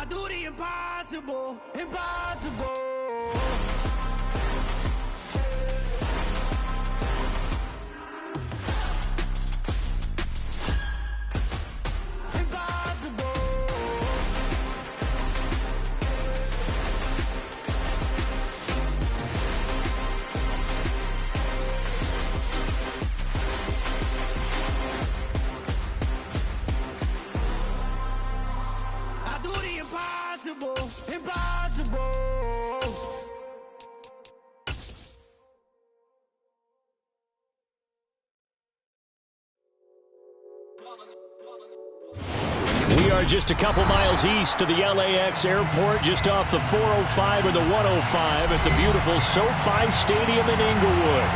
I do the impossible, impossible. Impossible. We are just a couple miles east of the LAX airport, just off the 405 or the 105 at the beautiful SoFi Stadium in Inglewood.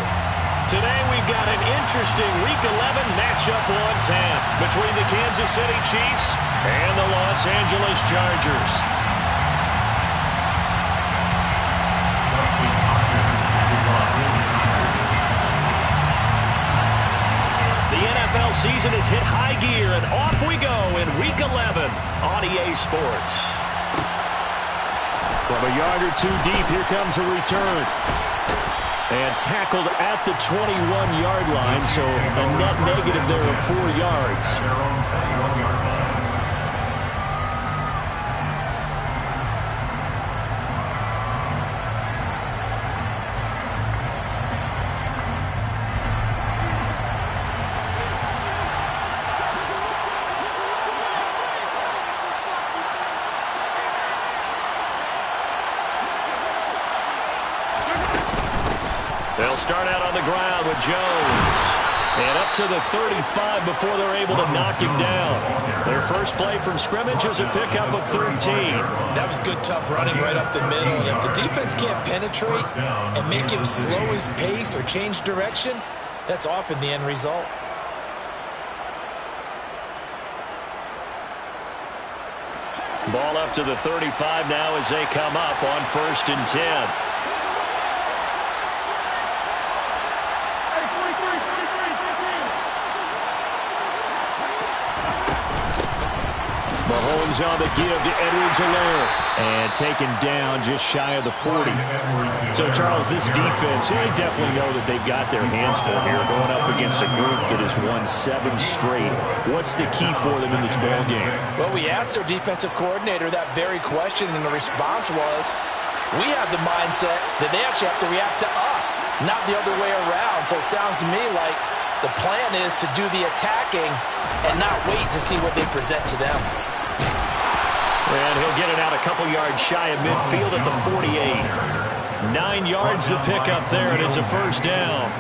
Today we've got an interesting Week 11 matchup on tap between the Kansas City Chiefs and the Los Angeles Chargers. The NFL season has hit high gear, and off we go in Week 11 on EA Sports. From a yard or two deep, here comes a return. And tackled at the 21-yard line, so a net negative there of 4 yards. They'll start out on the ground with Jones. And up to the 35 before they're able to knock him down. Their first play from scrimmage is a pickup of 13. That was good, tough running right up the middle. And if the defense can't penetrate and make him slow his pace or change direction, that's often the end result. Ball up to the 35 now as they come up on 1st and 10. Mahomes on the give to Edwards-Helaire. And taken down just shy of the 40. So, Charles, this defense, they definitely know that they've got their hands full here going up against a group that has won 7 straight. What's the key for them in this ball game? Well, we asked their defensive coordinator that very question, and the response was, we have the mindset that they actually have to react to us, not the other way around. So it sounds to me like the plan is to do the attacking and not wait to see what they present to them. And he'll get it out a couple yards shy of midfield at the 48. 9 yards to pick up there, and it's a first down.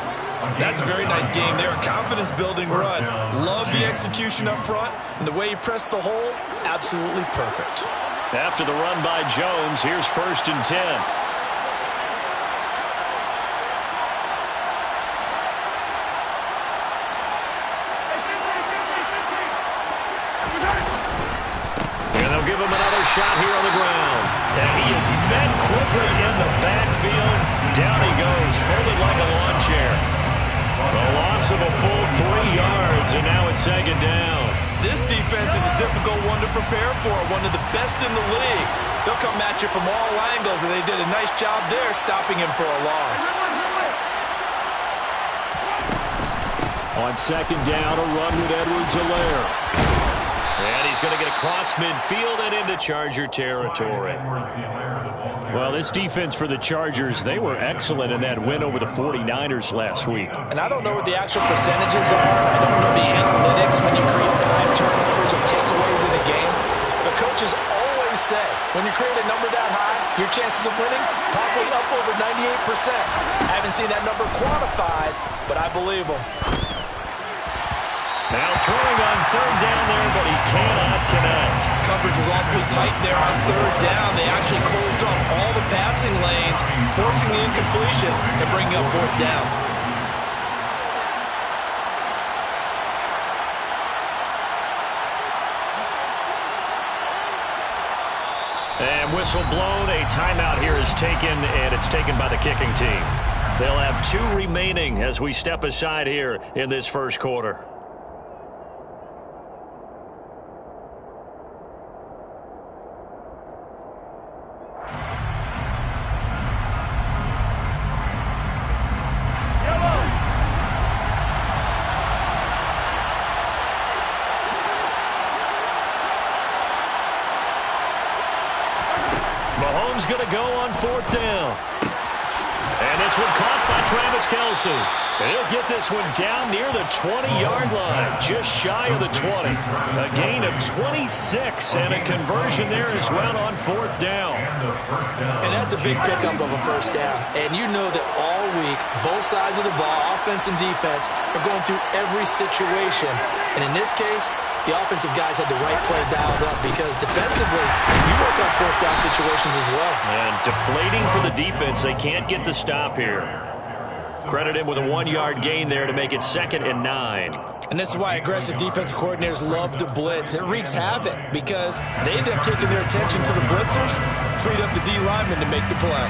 That's a very nice game there. A confidence-building run. Love the execution up front, and the way he pressed the hole, absolutely perfect. After the run by Jones, here's 1st and 10. Give him another shot here on the ground. And he is met quickly in the backfield. Down he goes, folded like a lawn chair. A loss of a full 3 yards, and now it's 2nd down. This defense is a difficult one to prepare for, one of the best in the league. They'll come at you from all angles, and they did a nice job there stopping him for a loss. On 2nd down, a run with Edwards-Helaire. And he's going to get across midfield and into Charger territory. Well, this defense for the Chargers, they were excellent in that win over the 49ers last week. And I don't know what the actual percentages are. I don't know the analytics when you create 5 turnovers or takeaways in a game. But coaches always say, when you create a number that high, your chances of winning probably up over 98%. I haven't seen that number quantified, but I believe them. Now throwing on 3rd down there, but he cannot connect. Coverage was awfully tight there on 3rd down. They actually closed off all the passing lanes, forcing the incompletion and bringing up 4th down. And whistle blown. A timeout here is taken, and it's taken by the kicking team. They'll have 2 remaining as we step aside here in this first quarter. Mahomes going to go on 4th down. And this one caught by Travis Kelce. He'll get this one down near the 20-yard line, just shy of the 20. A gain of 26 and a conversion there as well on 4th down. And that's a big pickup of a 1st down. And you know that all week, both sides of the ball, offense and defense, are going through every situation. And in this case, the offensive guys had the right play dialed up because defensively, you work on 4th down situations as well. And deflating for the defense. They can't get the stop here. Credit him with a 1-yard gain there to make it 2nd and 9. And this is why aggressive defensive coordinators love to blitz. It wreaks havoc because they end up taking their attention to the blitzers, freed up the D lineman to make the play.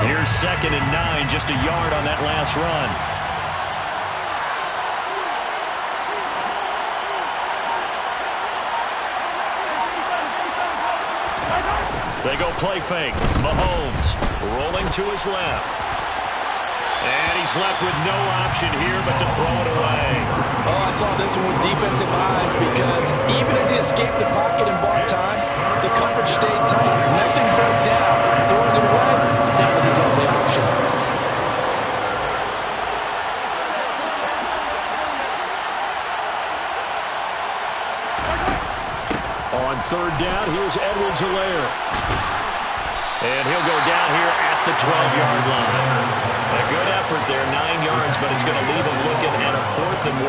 Here's 2nd and 9, just a yard on that last run. They go play fake. Mahomes rolling to his left. And he's left with no option here but to throw it away. Oh, I saw this one with defensive eyes because even as he escaped the pocket and bought time, the coverage stayed tight. Nothing broke down. Throwing it away, that was his only option. On 3rd down, here's Edwards-Helaire. And he'll go down here at the 12-yard line. A good effort there, 9 yards, but it's going to leave him looking at a 4th and 1.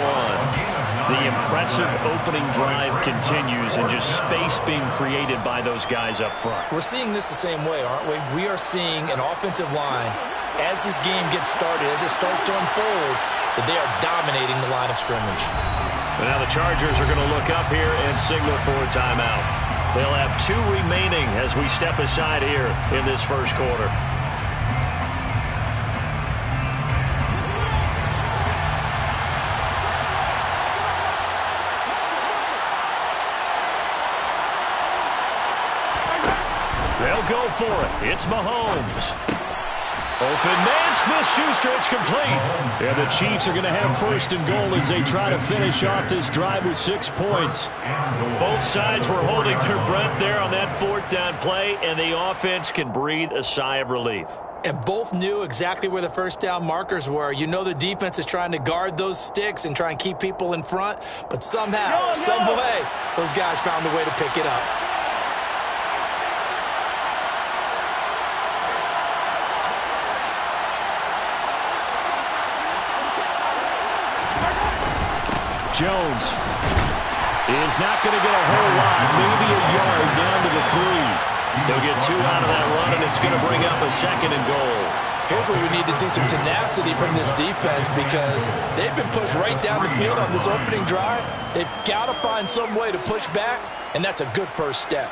The impressive opening drive continues and just space being created by those guys up front. We're seeing this the same way, aren't we? We are seeing an offensive line, as this game gets started, as it starts to unfold, that they are dominating the line of scrimmage. But now the Chargers are going to look up here and signal for a timeout. They'll have 2 remaining as we step aside here in this 1st quarter. They'll go for it. It's Mahomes. Open man, Smith-Schuster, it's complete. And the Chiefs are going to have 1st and goal as they try to finish off this drive with 6 points. Both sides were holding their breath there on that 4th down play, and the offense can breathe a sigh of relief. And both knew exactly where the 1st down markers were. You know the defense is trying to guard those sticks and try and keep people in front, but somehow, some way, those guys found a way to pick it up. Jones is not going to get a whole lot, maybe a yard down to the 3. They'll get 2 out of that run, and it's going to bring up a 2nd and goal. Here's where we need to see some tenacity from this defense because they've been pushed right down the field on this opening drive. They've got to find some way to push back, and that's a good 1st step.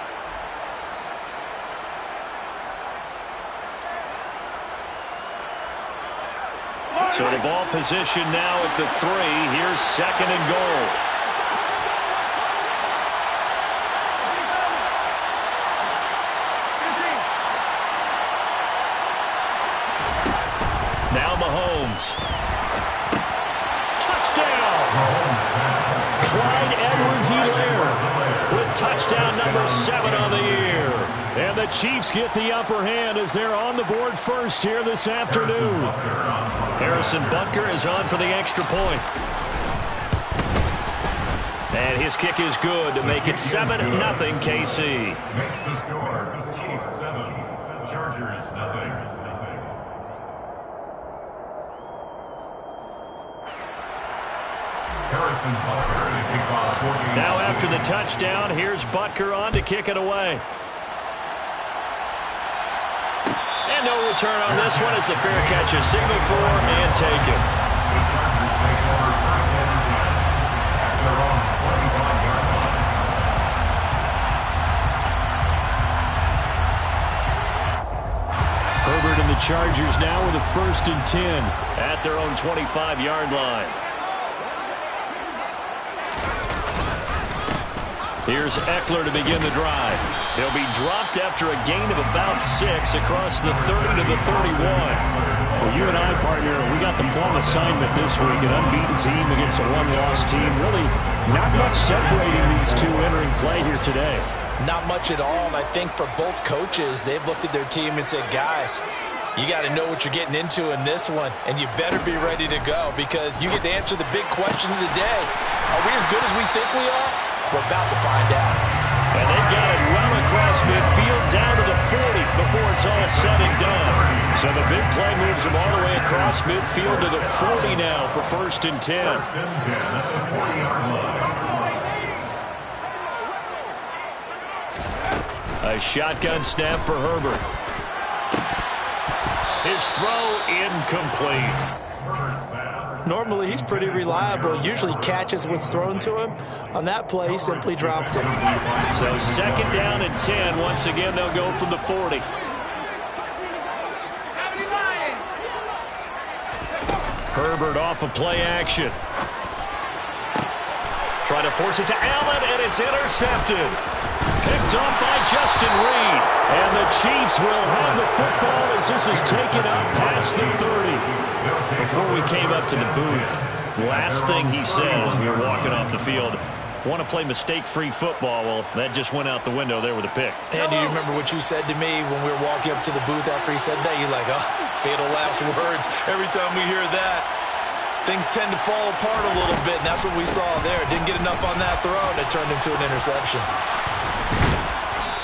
So the ball position now at the 3. Here's 2nd and goal. Now Mahomes. Touchdown! Clyde Edwards-Helaire with touchdown number 7 on the year. And the Chiefs get the upper hand as they're on the board 1st here this afternoon. Harrison Butker is on for the extra point. And his kick is good to make it 7-0 KC. Makes the score. Chiefs 7, Chargers 0. Now after the touchdown, here's Butker on to kick it away. And no return on this one as the fair catch is signaled for and taken. The Chargers take over 1st and 10 at their own 25-yard line. Herbert and the Chargers now with a 1st and 10 at their own 25-yard line. Here's Eckler to begin the drive. He'll be dropped after a gain of about 6 across the 30 to the 31. Well, you and I, partner, we got the plum assignment this week, an unbeaten team against a one-loss team. Really not much separating these two entering play here today. Not much at all, and I think for both coaches, they've looked at their team and said, guys, you got to know what you're getting into in this one, and you better be ready to go because you get to answer the big question of the day. Are we as good as we think we are? We're about to find out. And they've got it well across midfield down to the 40 before it's all said and done. So the big play moves them all the way across midfield to the 40 now for 1st and 10. First and 10 at the 40-yard line. A shotgun snap for Herbert. His throw incomplete. Normally, he's pretty reliable. Usually catches what's thrown to him. On that play, he simply dropped it. So 2nd down and 10. Once again, they'll go from the 40. Herbert off of play action. Trying to force it to Allen, and it's intercepted. Picked up by Justin Reed. And the Chiefs will have the football as this is taken out past the 30. Before we came up to the booth, last thing he said as we were walking off the field, want to play mistake-free football. Well, that just went out the window there with a pick. And do you remember what you said to me when we were walking up to the booth after he said that? You're like, oh, fatal last words. Every time we hear that, things tend to fall apart a little bit, and that's what we saw there. Didn't get enough on that throw, and it turned into an interception.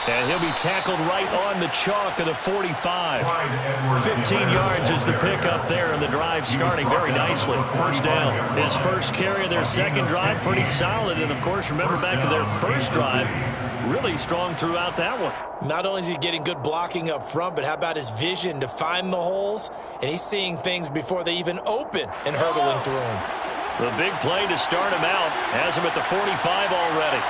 And he'll be tackled right on the chalk of the 45. 15 yards is the pickup there, and the drive starting very nicely. 1st down. His first carry of their 2nd drive, pretty solid. And, of course, remember back to their 1st drive, really strong throughout that one. Not only is he getting good blocking up front, but how about his vision to find the holes? And he's seeing things before they even open and hurdling through them. The big play to start him out has him at the 45 already.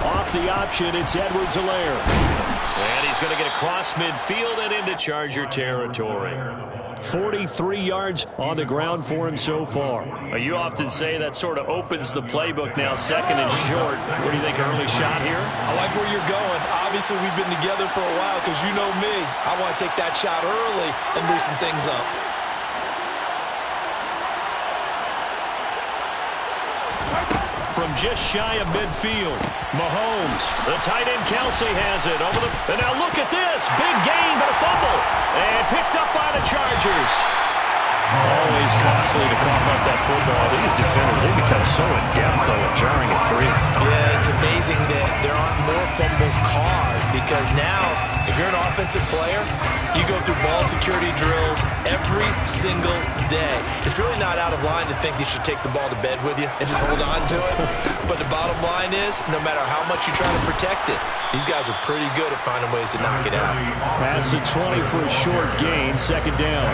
Off the option, it's Edwards-Helaire. And he's going to get across midfield and into Charger territory. 43 yards on the ground for him so far. You often say that sort of opens the playbook now, 2nd and short. What do you think, early shot here? I like where you're going. Obviously, we've been together for a while because you know me. I want to take that shot early and loosen things up. From just shy of midfield, Mahomes, the tight end Kelsey has it over the, and now look at this, big gain but a fumble, and picked up by the Chargers. Always costly to cough up that football. These defenders, they become so adept though at jarring it free. Yeah, it's amazing that there aren't more fumbles caused because now, if you're an offensive player, you go through ball security drills every single day. It's really not out of line to think you should take the ball to bed with you and just hold on to it. But the bottom line is, no matter how much you try to protect it, these guys are pretty good at finding ways to knock it out. Pass at 20 for a short gain, 2nd down.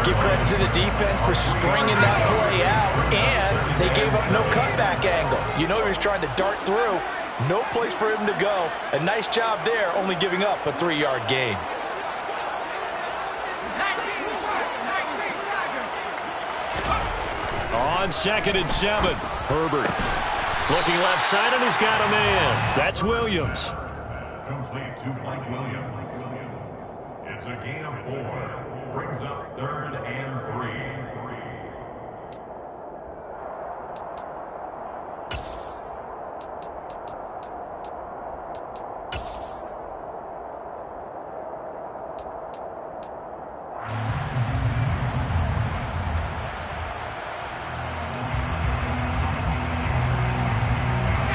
Give credit to the defense for stringing that play out, and they gave up no cutback angle. You know he was trying to dart through. No place for him to go. A nice job there, only giving up a 3-yard gain. On 2nd and 7, Herbert. Looking left side, and he's got a man. That's Williams. Complete to Mike Williams. It's a gain of 4. Brings up 3rd and 3.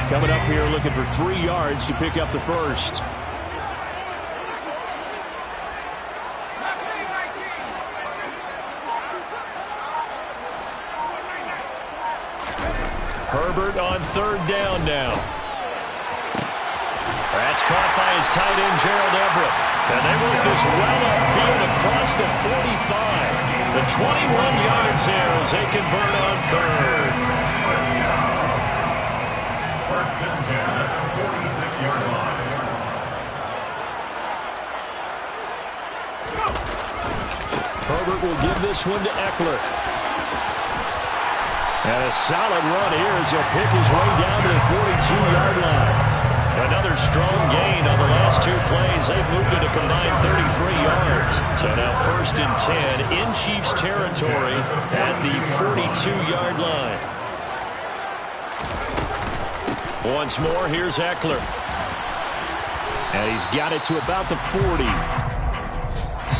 Coming up here looking for 3 yards to pick up the 1st. Herbert on 3rd down now. That's caught by his tight end, Gerald Everett. And they work this well upfield across the 45. The 21 yards here as they convert on 3rd. First and 10 at the 46-yard line. Herbert will give this one to Eckler. And a solid run here as he'll pick his way down to the 42-yard line. Another strong gain on the last 2 plays. They've moved it a combined 33 yards. So now 1st and 10 in Chiefs territory at the 42-yard line. Once more, here's Eckler. And he's got it to about the 40.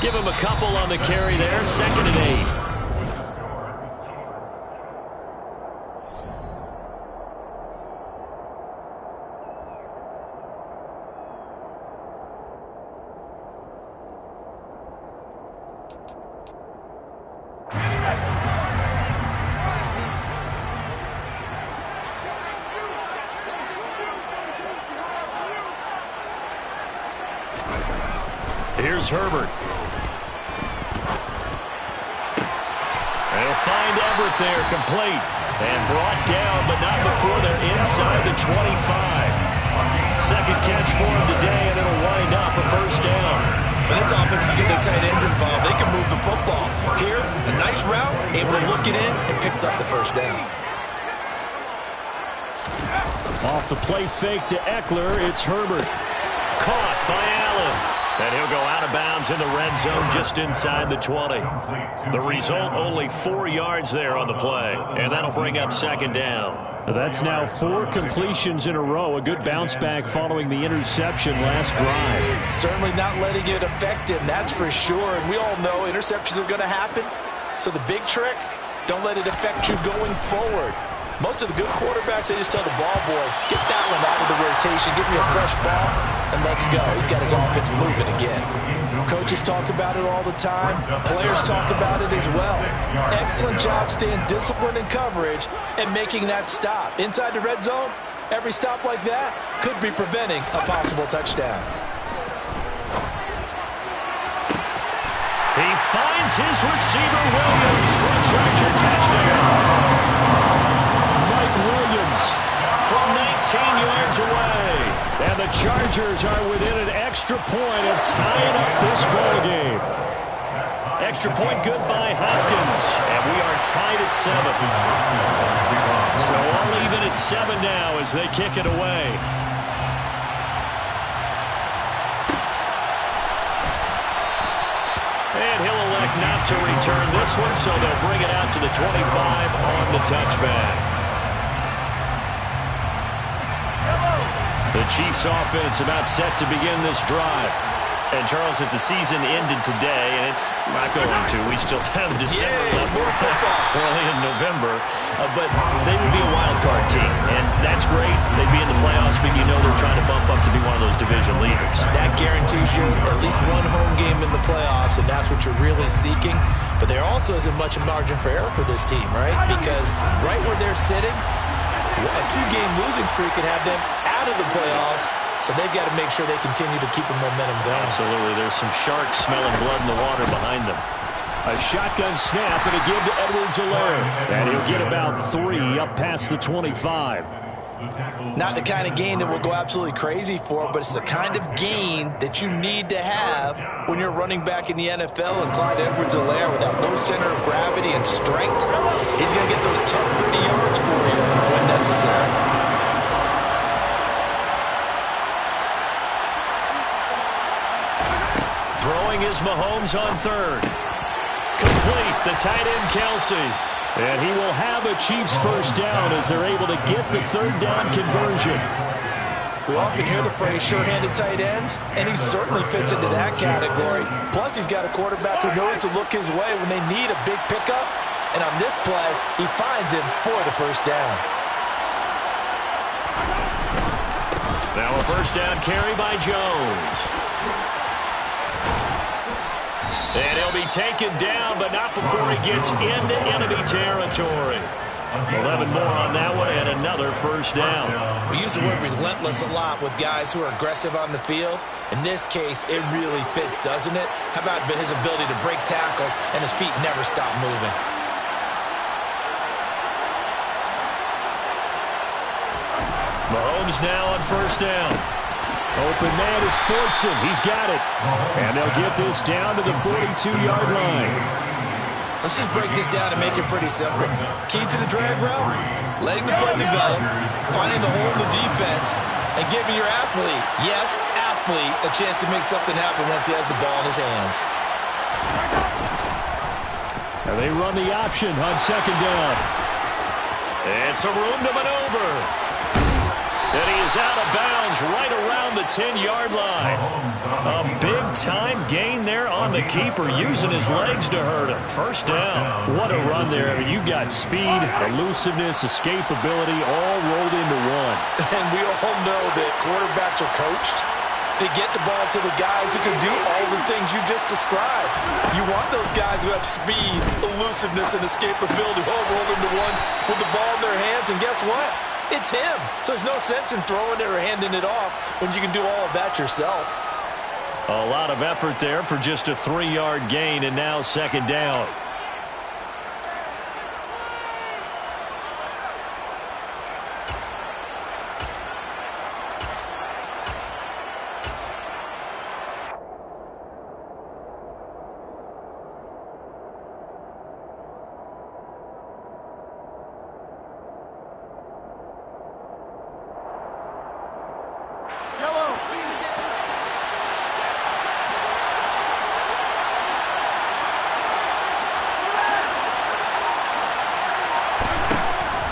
Give him a couple on the carry there. 2nd and 8. Here's Herbert. And he'll find Everett there, complete. And brought down, but not before they're inside the 25. 2nd catch for him today, and it'll wind up a 1st down. When this offense can get their tight ends involved, they can move the football. Here, a nice route, able to look it in, and picks up the 1st down. Off the play fake to Eckler, it's Herbert. Caught by Allen. And he'll go out of bounds in the red zone just inside the 20. The result, only 4 yards there on the play. And that'll bring up 2nd down. That's now 4 completions in a row. A good bounce back following the interception last drive. Certainly not letting it affect him, that's for sure. And we all know interceptions are going to happen. So the big trick, don't let it affect you going forward. Most of the good quarterbacks, they just tell the ball boy, get that one out of the rotation, give me a fresh ball, and let's go. He's got his offense moving again. Coaches talk about it all the time. Players talk about it as well. Excellent job staying disciplined in coverage and making that stop. Inside the red zone, every stop like that could be preventing a possible touchdown. He finds his receiver, Williams, for a Charger touchdown. Williams from 19 yards away. And the Chargers are within an extra point of tying up this ball game. Extra point good by Hopkins. And we are tied at 7. So all even at 7 now as they kick it away. And he'll elect not to return this one, so they'll bring it out to the 25 on the touchback. The Chiefs offense about set to begin this drive. And, Charles, if the season ended today, and it's not going to, we still have December left, early in November, but they would be a wild card team, and that's great. They'd be in the playoffs, but you know they're trying to bump up to be one of those division leaders. That guarantees you at least one home game in the playoffs, and that's what you're really seeking. But there also isn't much margin for error for this team, right? Because right where they're sitting, a 2-game losing streak could have them out of the playoffs, so they've got to make sure they continue to keep the momentum going. Absolutely. There's some sharks smelling blood in the water behind them. A shotgun snap and a give to Edwards-Helaire. And he'll get about 3 up past the 25. Not the kind of gain that we'll go absolutely crazy for, but it's the kind of gain that you need to have when you're running back in the NFL. And Clyde Edwards-Helaire, without no center of gravity and strength, he's going to get those tough, gritty yards for you when necessary. Throwing is Mahomes on 3rd. Complete, the tight end Kelsey. And he will have a Chiefs 1st down as they're able to get the 3rd down conversion. We often hear the phrase sure-handed tight ends, and he certainly fits into that category. Plus, he's got a quarterback who knows to look his way when they need a big pickup. And on this play, he finds him for the 1st down. Now a 1st down carry by Jones. And he'll be taken down, but not before he gets into enemy territory. 11 more on that one, and another 1st down. We use the word relentless a lot with guys who are aggressive on the field. In this case, it really fits, doesn't it? How about his ability to break tackles, and his feet never stop moving? Mahomes now on 1st down. Open man is Fortson. He's got it. And they'll get this down to the 42-yard line. Let's just break this down and make it pretty simple. Key to the drag route, letting the play develop, finding the hole in the defense, and giving your athlete, yes, athlete, a chance to make something happen once he has the ball in his hands. Now they run the option on second down. It's a room to maneuver. And he is out of bounds right around the 10-yard line. A big-time gain there on the keeper, using his legs to hurt him. First down. What a run there. I mean, you've got speed, elusiveness, escapability, all rolled into one. And we all know that quarterbacks are coached to get the ball to the guys who can do all the things you just described. You want those guys who have speed, elusiveness, and escapability all rolled into one with the ball in their hands, and guess what? It's him. So there's no sense in throwing it or handing it off when you can do all of that yourself. A lot of effort there for just a 3-yard gain, and now second down.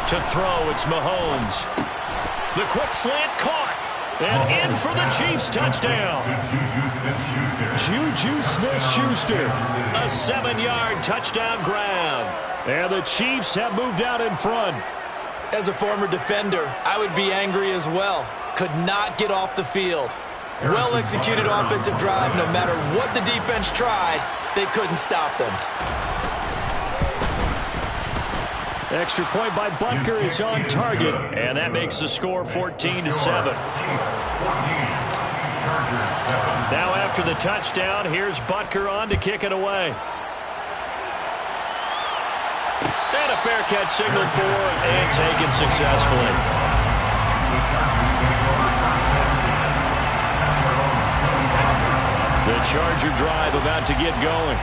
To throw, it's Mahomes. The quick slant caught. And in for the Chiefs touchdown. Juju Smith-Schuster. A 7-yard touchdown grab. And the Chiefs have moved out in front. As a former defender, I would be angry as well. Could not get off the field. Well-executed offensive drive. No matter what the defense tried, they couldn't stop them. Extra point by Butker is on target, and that makes the score 14-7. Now after the touchdown, here's Butker on to kick it away. And a fair catch signaled for and taken successfully. The Charger drive about to get going.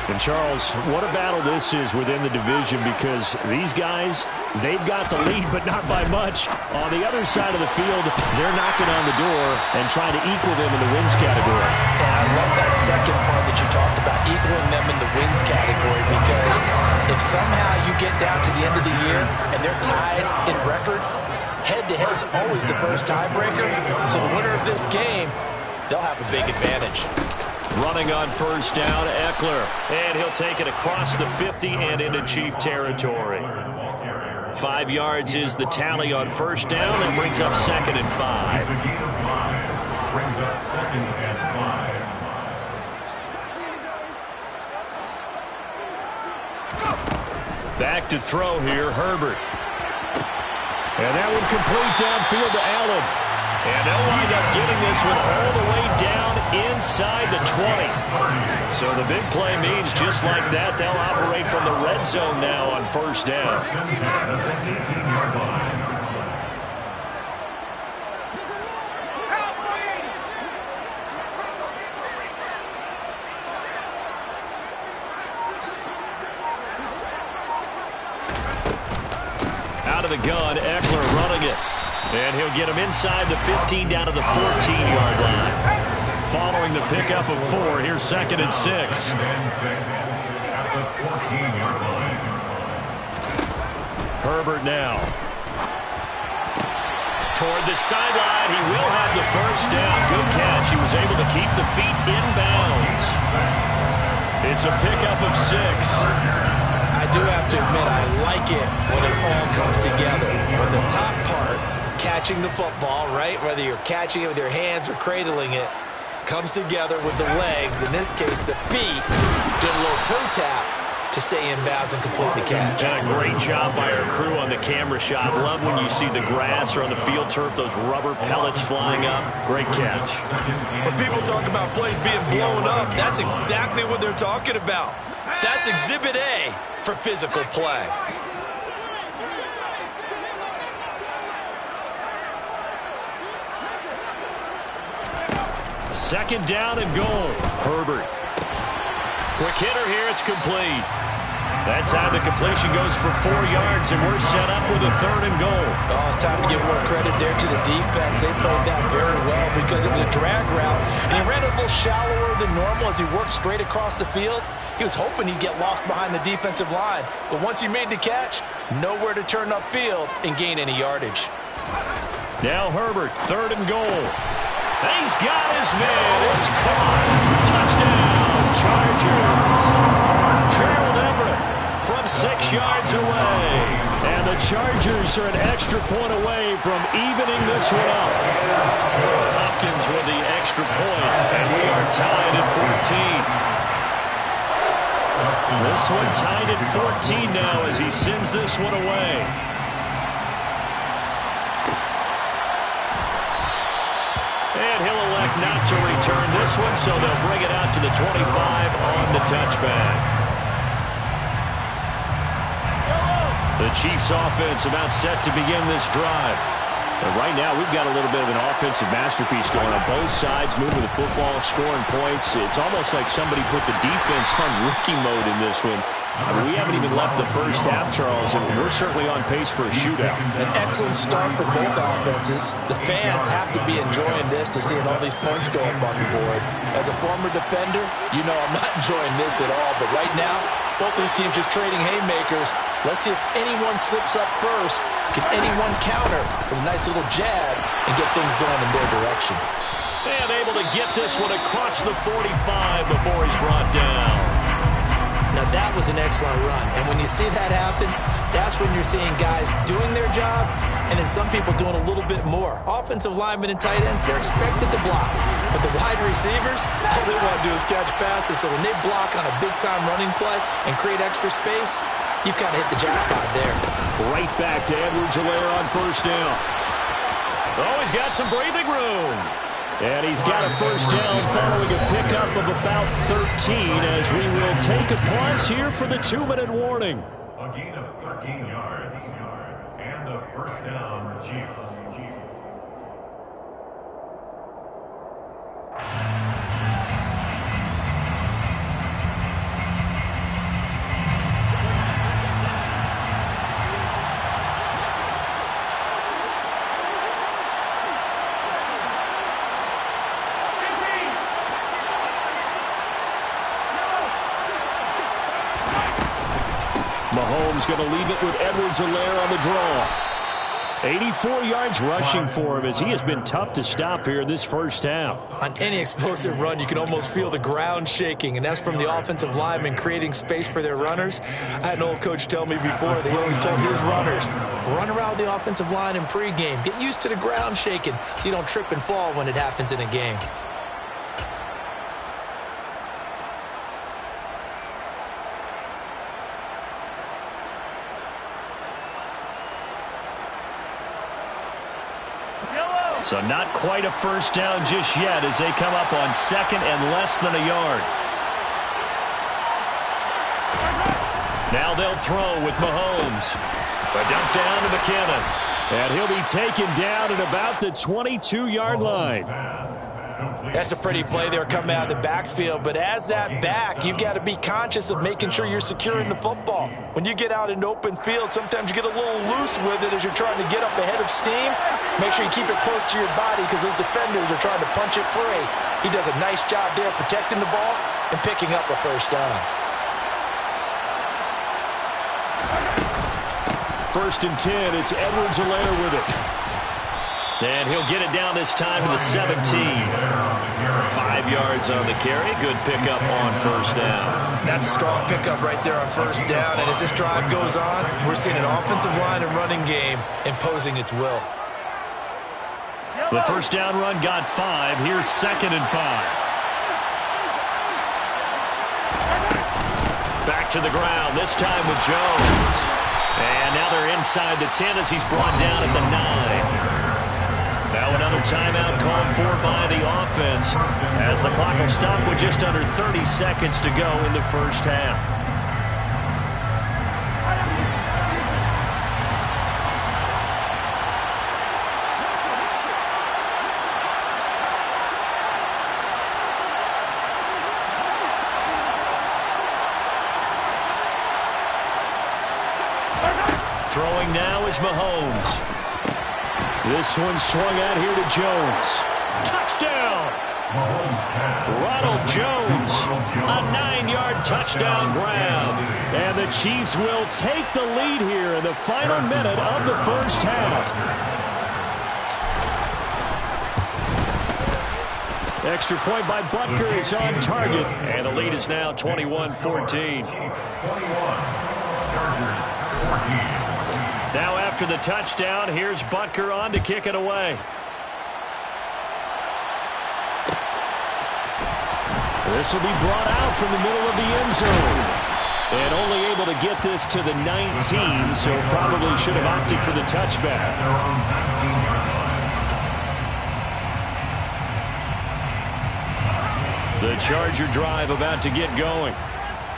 And, Charles, what a battle this is within the division, because these guys, they've got the lead, but not by much. On the other side of the field, they're knocking on the door and trying to equal them in the wins category. And I love that second part that you talked about, equaling them in the wins category, because if somehow you get down to the end of the year and they're tied in record, head-to-head's always the first tiebreaker. So the winner of this game, they'll have a big advantage. Running on first down, Eckler. And he'll take it across the 50 and into Chief territory. 5 yards is the tally on first down and brings up 2nd and 5. Brings up 2nd and 5. Back to throw here, Herbert. And that one complete downfield to Allen. And they'll wind up getting this one all the way down inside the 20. So the big play means just like that, they'll operate from the red zone now on first down. Out of the gun, Eckler running it. And he'll get him inside the 15 down to the 14-yard line. Following the pickup of 4, here's 2nd and 6. At the 14-yard line. Herbert now. Toward the sideline, he will have the first down. Good catch. He was able to keep the feet in bounds. It's a pickup of 6. I do have to admit, I like it when it all comes together. When the top part, catching the football, right, whether you're catching it with your hands or cradling it, comes together with the legs, in this case the feet, did a little toe tap to stay in bounds and complete the catch. And a great job by our crew on the camera shot. Love when you see the grass or on the field turf, those rubber pellets flying up. Great catch. When people talk about plays being blown up, that's exactly what they're talking about. That's Exhibit A for physical play. Second down and goal. Herbert. Quick hitter here. It's complete. That time the completion goes for 4 yards, and we're set up with a 3rd and goal. Oh, it's time to give more credit there to the defense. They played that very well because it was a drag route, and he ran a little shallower than normal as he worked straight across the field. He was hoping he'd get lost behind the defensive line, but once he made the catch, nowhere to turn upfield and gain any yardage. Now Herbert, 3rd and goal. And he's got his man. It's caught. Touchdown, Chargers. Gerald Everett from 6 yards away. And the Chargers are an extra point away from evening this one up. Hopkins with the extra point, and we are tied at 14. This one tied at 14 now as he sends this one away. And he'll elect not to return this one, so they'll bring it out to the 25 on the touchback. The Chiefs offense about set to begin this drive. And right now, we've got a little bit of an offensive masterpiece going on both sides, moving the football, scoring points. It's almost like somebody put the defense on rookie mode in this one. I mean, we haven't even left the first half, Charles, and we're certainly on pace for a shootout. An excellent start for both offenses. The fans have to be enjoying this to see all these points go up on the board. As a former defender, you know I'm not enjoying this at all, but right now, both these teams just trading haymakers. Let's see if anyone slips up first. Can anyone counter with a nice little jab and get things going in their direction? And able to get this one across the 45 before he's brought down. Now, that was an excellent run. And when you see that happen, that's when you're seeing guys doing their job and then some people doing a little bit more. Offensive linemen and tight ends, they're expected to block. But the wide receivers, all they want to do is catch passes. So when they block on a big-time running play and create extra space, you've kind of hit the jackpot there. Right back to Edwards-Helaire on 1st down. Oh, he's got some breathing room. And he's got a 1st down following a pickup of about 13 as we will take a pause here for the 2-minute warning. A gain of 13 yards and a 1st down, Chiefs. Mahomes going to leave it with Edwards-Helaire on the draw. 84 yards rushing for him as he has been tough to stop here in this 1st half. On any explosive run, you can almost feel the ground shaking, and that's from the offensive linemen creating space for their runners. I had an old coach tell me before, they always told his runners, run around the offensive line in pregame. Get used to the ground shaking so you don't trip and fall when it happens in a game. So not quite a 1st down just yet as they come up on 2nd and less than a yard. Now they'll throw with Mahomes. A dump down to McKinnon. And he'll be taken down at about the 22-yard line. That's a pretty play there coming out of the backfield, but as that back, you've got to be conscious of making sure you're securing the football. When you get out in open field, sometimes you get a little loose with it as you're trying to get up ahead of steam. Make sure you keep it close to your body because those defenders are trying to punch it free. He does a nice job there protecting the ball and picking up a 1st down. 1st and 10, it's Edwards-Helaire with it. And he'll get it down this time to the 17. 5 yards on the carry. Good pickup on 1st down. That's a strong pickup right there on 1st down. And as this drive goes on, we're seeing an offensive line and running game imposing its will. The 1st down run got 5. Here's 2nd and 5. Back to the ground, this time with Jones. And now they're inside the 10 as he's brought down at the 9. Now another timeout called for by the offense as the clock will stop with just under 30 seconds to go in the 1st half. Throwing now is Mahomes. This one swung out here to Jones. Touchdown! Ronald Jones, a 9-yard touchdown grab. And the Chiefs will take the lead here in the final minute of the first half. Extra point by Butker is on target. And the lead is now 21-14. Now after the touchdown, here's Butker on to kick it away. This will be brought out from the middle of the end zone. And only able to get this to the 19, so probably should have opted for the touchback. The Charger drive about to get going.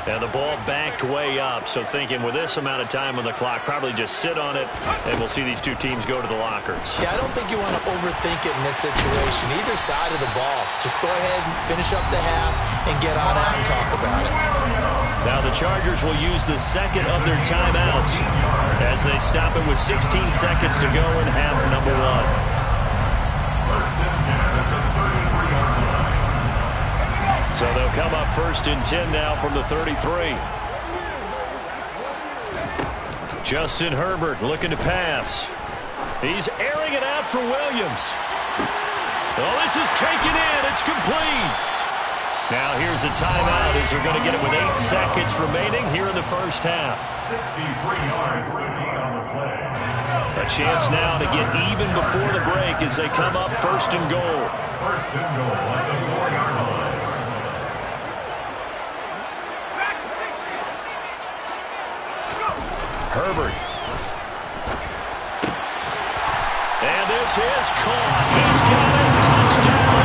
And the ball backed way up, so thinking with this amount of time on the clock, probably just sit on it, and we'll see these two teams go to the lockers. Yeah, I don't think you want to overthink it in this situation, either side of the ball. Just go ahead and finish up the half and get on out and talk about it. Now the Chargers will use the second of their timeouts as they stop it with 16 seconds to go in half number one. So they'll come up 1st and 10 now from the 33. Justin Herbert looking to pass. He's airing it out for Williams. Oh, this is taken in. It's complete. Now here's a timeout as they're going to get it with 8 seconds remaining here in the first half. 63 yards remaining on the play. A chance now to get even before the break as they come up 1st and goal. 1st and goal at the 4-yard line. Herbert. And this is caught. He's got it. Touchdown.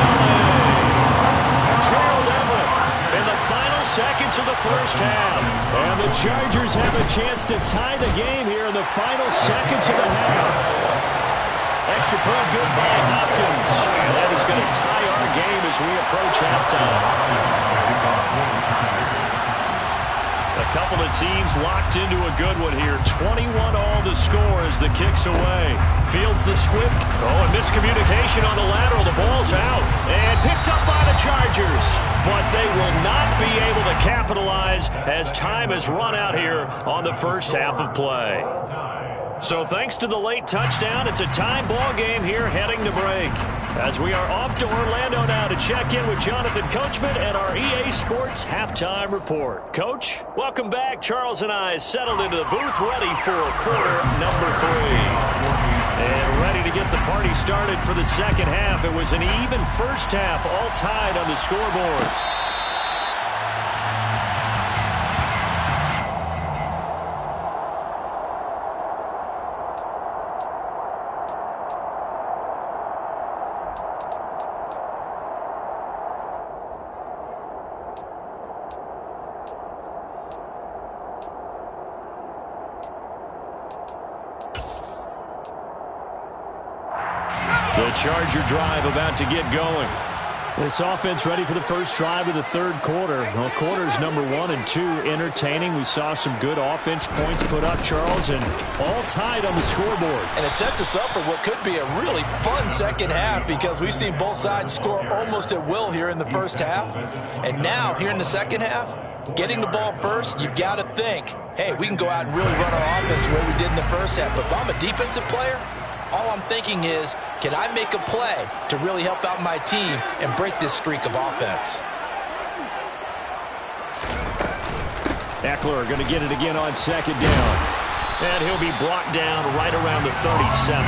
Gerald Everett in the final seconds of the first half. And the Chargers have a chance to tie the game here in the final seconds of the half. Extra point good by Hopkins. And that is going to tie our game as we approach halftime. A couple of teams locked into a good one here. 21-all the score as the kick's away. Fields the squib. Oh, and miscommunication on the lateral. The ball's out. And picked up by the Chargers. But they will not be able to capitalize as time has run out here on the first half of play. So thanks to the late touchdown, it's a tie ball game here heading to break. As we are off to Orlando now to check in with Jonathan Coachman and our EA Sports Halftime Report. Coach, welcome back. Charles and I settled into the booth ready for quarter number 3. And ready to get the party started for the second half. It was an even first half, all tied on the scoreboard. The Charger drive about to get going. This offense ready for the first drive of the third quarter. Well, quarters number 1 and 2 entertaining. We saw some good offense points put up, Charles, and all tied on the scoreboard. And it sets us up for what could be a really fun second half because we've seen both sides score almost at will here in the first half. And now, here in the second half, getting the ball first, you've got to think, hey, we can go out and really run our offense the way we did in the first half. But if I'm a defensive player, all I'm thinking is, can I make a play to really help out my team and break this streak of offense? Eckler going to get it again on second down. And he'll be brought down right around the 37.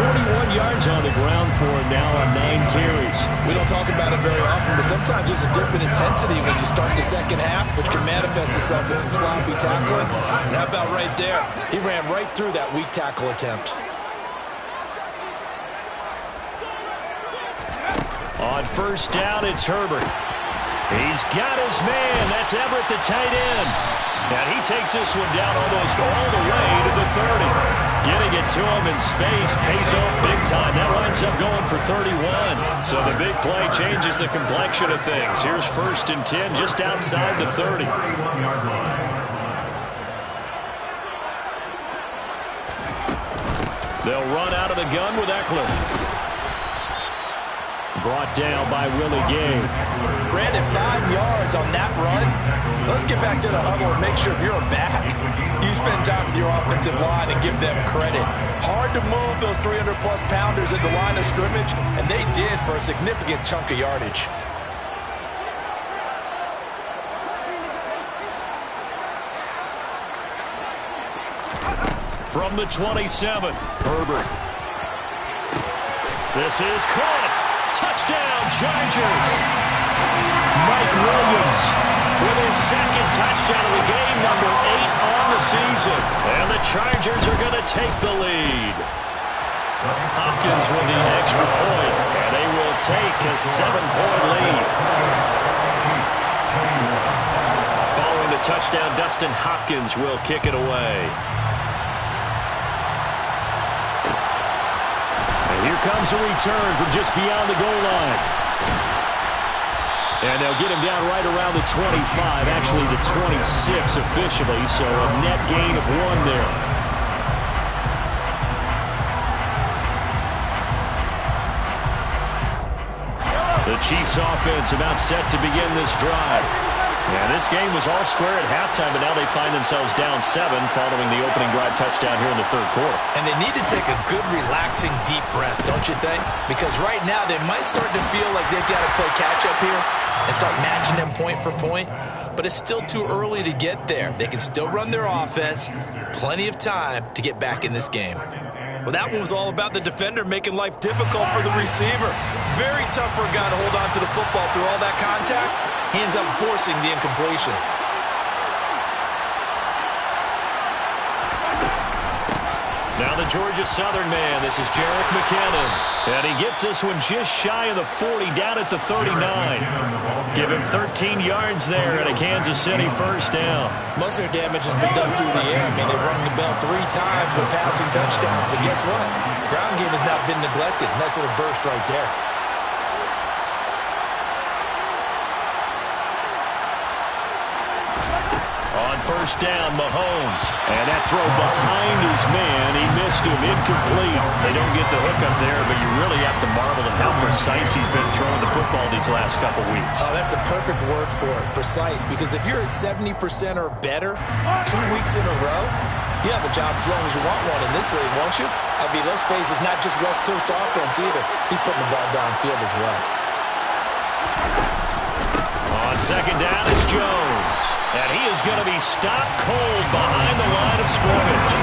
41 yards on the ground for him now on 9 carries. We don't talk about it very often, but sometimes there's a dip in intensity when you start the second half, which can manifest itself in some sloppy tackling. And how about right there? He ran right through that weak tackle attempt. On first down, it's Herbert. He's got his man. That's Everett, the tight end. And he takes this one down almost all the way to the 30. Getting it to him in space pays off big time. That winds up going for 31. So the big play changes the complexion of things. Here's 1st and 10 just outside the 30. They'll run out of the gun with Eckler. Brought down by Willie Gay. Brandon, 5 yards on that run. Let's get back to the huddle and make sure if you're a back, you spend time with your offensive line and give them credit. Hard to move those 300-plus pounders at the line of scrimmage, and they did for a significant chunk of yardage. From the 27, Herbert. This is caught. Touchdown, Chargers. Mike Williams with his second touchdown of the game, number 8 on the season. And the Chargers are going to take the lead. Hopkins with the extra point, and they will take a 7-point lead. Following the touchdown, Dustin Hopkins will kick it away. Here comes a return from just beyond the goal line. And they'll get him down right around the 25, actually the 26 officially, so a net gain of 1 there. The Chiefs offense about set to begin this drive. Yeah, this game was all square at halftime, but now they find themselves down 7 following the opening drive touchdown here in the third quarter. And they need to take a good, relaxing, deep breath, don't you think? Because right now they might start to feel like they've got to play catch-up here and start matching them point for point. But it's still too early to get there. They can still run their offense. Plenty of time to get back in this game. Well, that one was all about the defender making life difficult for the receiver. Very tough for a guy to hold on to the football through all that contact. He ends up forcing the incompletion. Now the Georgia Southern man. This is Jerick McKinnon. And he gets this one just shy of the 40, down at the 39. Give him 13 yards there and a Kansas City first down. Most of their damage has been done through the air. I mean, they've rung the bell 3 times with passing touchdowns. But guess what? Ground game has not been neglected. Nice little burst right there. On first down, Mahomes. And that throw behind his man. He missed him, incomplete. They don't get the hook up there, but you really have to marvel at how precise he's been throwing the football these last couple weeks. Oh, that's a perfect word for it, precise. Because if you're at 70% or better 2 weeks in a row, you have a job as long as you want one in this league, won't you? I mean, let's face it, it's not just West Coast offense either. He's putting the ball downfield as well. On second down, it's Jones. And he is going to be stopped cold behind the line of scrimmage.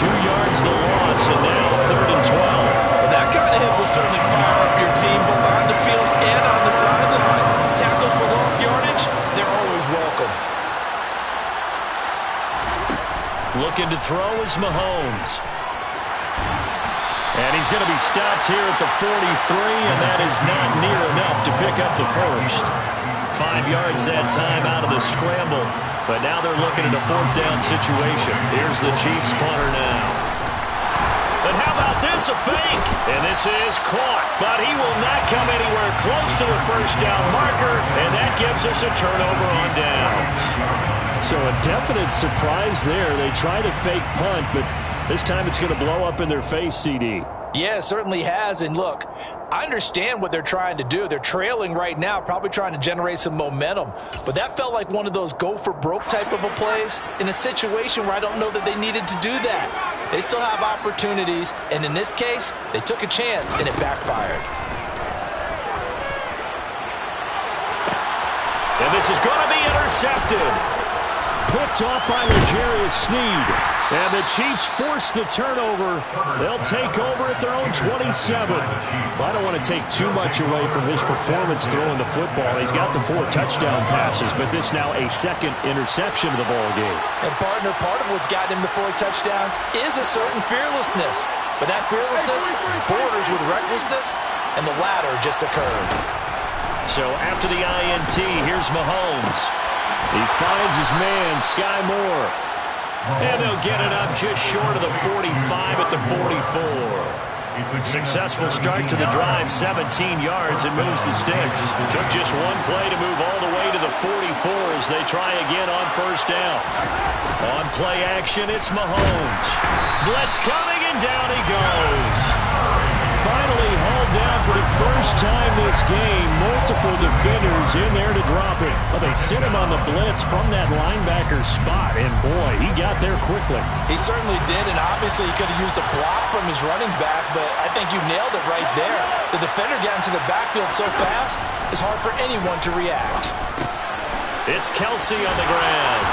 2 yards the loss, and now 3rd and 12. Well, that kind of hit will certainly fire up your team, both on the field and on the sideline. Tackles for lost yardage, they're always welcome. Looking to throw is Mahomes. And he's going to be stopped here at the 43, and that is not near enough to pick up the first. 5 yards that time out of the scramble. But now they're looking at a 4th down situation. Here's the Chiefs punter now. But how about this, a fake? And this is caught. But he will not come anywhere close to the first down marker. And that gives us a turnover on downs. So a definite surprise there. They try to fake punt, but this time it's going to blow up in their face, CD. Yeah, it certainly has. And look, I understand what they're trying to do. They're trailing right now, probably trying to generate some momentum. But that felt like one of those go-for-broke type of a plays in a situation where I don't know that they needed to do that. They still have opportunities, and in this case, they took a chance, and it backfired. And this is going to be intercepted. Picked off by L'Jarius Sneed. And the Chiefs force the turnover. They'll take over at their own 27. Well, I don't want to take too much away from his performance throwing the football. He's got the 4 touchdown passes, but this now a 2nd interception of the ball game. And partner, part of what's gotten him the 4 touchdowns is a certain fearlessness. But that fearlessness borders with recklessness, and the latter just occurred. So after the INT, here's Mahomes. He finds his man, Sky Moore. And they'll get it up just short of the 45 at the 44. Successful start to the drive, 17 yards, and moves the sticks. Took just 1 play to move all the way to the 44 as they try again on first down. On play action, it's Mahomes. Blitz coming And down he goes. Finally hauled down for the first time this game. Multiple defenders in there to drop it. Well, they sent him on the blitz from that linebacker spot, and boy, he got there quickly. He certainly did, and obviously he could have used a block from his running back, but I think you nailed it right there. The defender got into the backfield so fast, it's hard for anyone to react. It's Kelsey on the ground.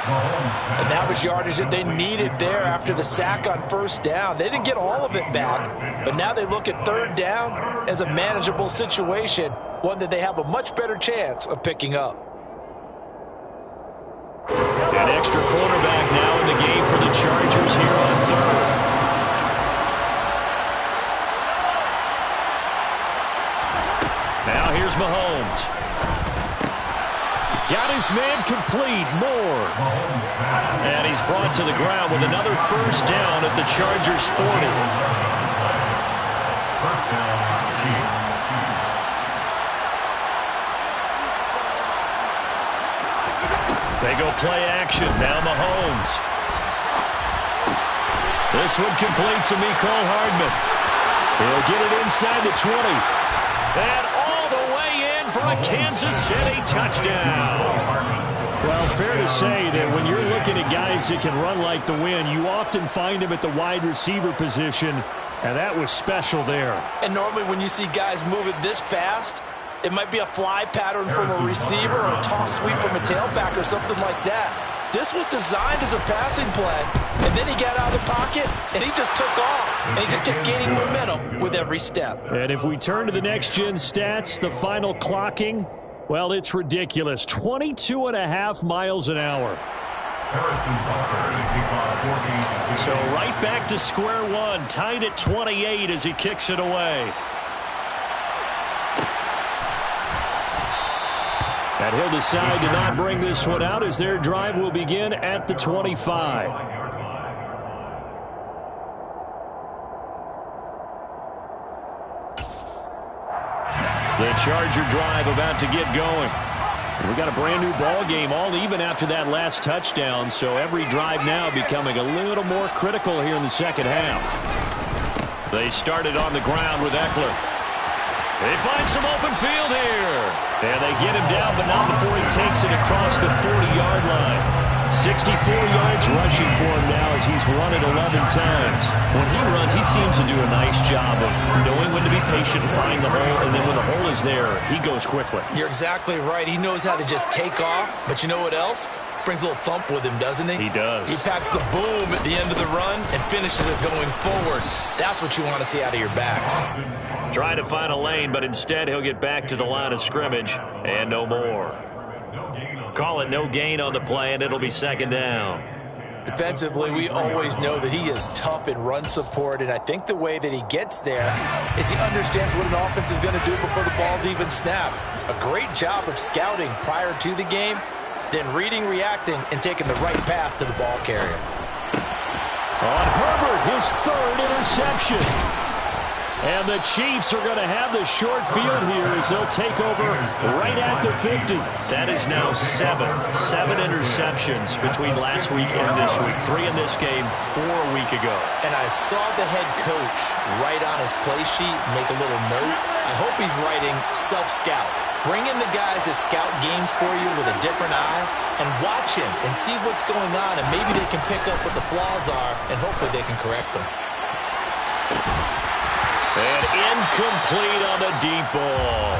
And that was yardage that they needed there after the sack on first down. They didn't get all of it back, but now they look at third down as a manageable situation, one that they have a much better chance of picking up. An extra quarterback now in the game for the Chargers here on third. Now here's Mahomes. Got his man complete. Moore. And he's brought to the ground with another first down at the Chargers 40. First down, Chiefs. They go play action. Now Mahomes. This one complete to Mecole Hardman. He'll get it inside the 20. And all the way in for a Kansas City touchdown. Well, fair to say that when you're looking at guys that can run like the wind, you often find them at the wide receiver position, and that was special there. And normally when you see guys move it this fast, it might be a fly pattern from a receiver or a toss sweep from a tailback or something like that. This was designed as a passing play, and then he got out of the pocket, and he just took off, and he just kept gaining momentum with every step. And if we turn to the next-gen stats, the final clocking, well, it's ridiculous. 22.5 miles an hour. So right back to square one, tied at 28 as he kicks it away. And he'll decide to not bring this one out as their drive will begin at the 25. The Charger drive about to get going. We got a brand new ball game, all even after that last touchdown, so every drive now becoming a little more critical here in the second half. They started on the ground with Eckler. They find some open field here. And they get him down, but not before he takes it across the 40-yard line. 64 yards rushing for him now as he's run it 11 times. When he runs, he seems to do a nice job of knowing when to be patient, find the hole, and then when the hole is there, he goes quickly. You're exactly right. He knows how to just take off, but you know what else? Brings a little thump with him, doesn't he? He does. He packs the boom at the end of the run and finishes it going forward. That's what you want to see out of your backs. Trying to find a lane, but instead he'll get back to the line of scrimmage and no more. Call it no gain on the play, and it'll be second down. Defensively, we always know that he is tough in run support, and I think the way that he gets there is he understands what an offense is going to do before the ball's even snapped. A great job of scouting prior to the game, then reading, reacting, and taking the right path to the ball carrier. On Herbert, his third interception. And the Chiefs are going to have the short field here as they'll take over right at the 50. That is now seven interceptions between last week and this week. 3 in this game, 4 a week ago. And I saw the head coach write on his play sheet, make a little note. I hope he's writing self-scout. Bring in the guys that scout games for you with a different eye and watch him and see what's going on, and maybe they can pick up what the flaws are, and hopefully they can correct them. And incomplete on the deep ball.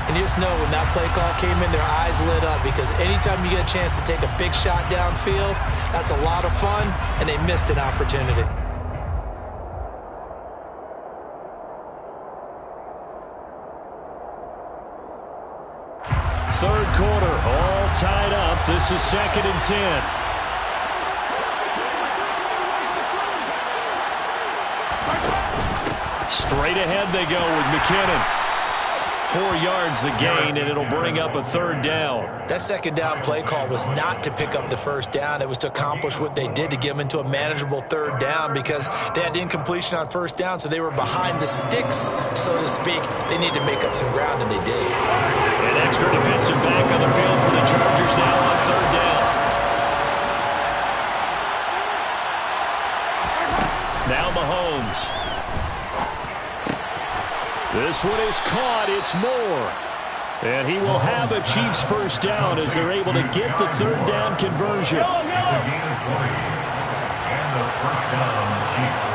And you just know when that play call came in, their eyes lit up, because anytime you get a chance to take a big shot downfield, that's a lot of fun, and they missed an opportunity. Third quarter, all tied up. This is 2nd and 10. Straight ahead they go with McKinnon. 4 yards the gain, and it'll bring up a third down. That second down play call was not to pick up the first down. It was to accomplish what they did, to get them into a manageable third down, because they had incompletion on first down, so they were behind the sticks, so to speak. They need to make up some ground, and they did. An extra defensive back on the field for the Chargers now on third down. Now Mahomes. This one is caught. It's Moore. And he will have a Chiefs first down as they're able to get the third down conversion. It's a gain of 20. And the first down, Chiefs.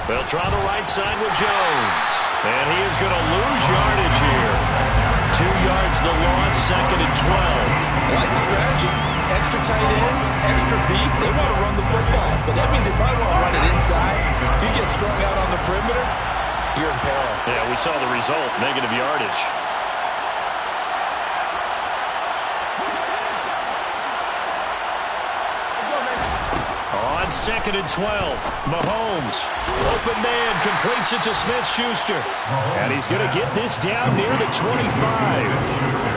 They'll try the right side with Jones. And he is going to lose yardage here. 2 yards the loss, 2nd and 12. I like the strategy. Extra tight ends, extra beef. They want to run the football, but that means they probably want to run it inside. If you get strung out on the perimeter, you're in peril. Yeah, we saw the result, negative yardage. On 2nd and 12, Mahomes, open man, completes it to Smith-Schuster. And he's going to get this down near the 25.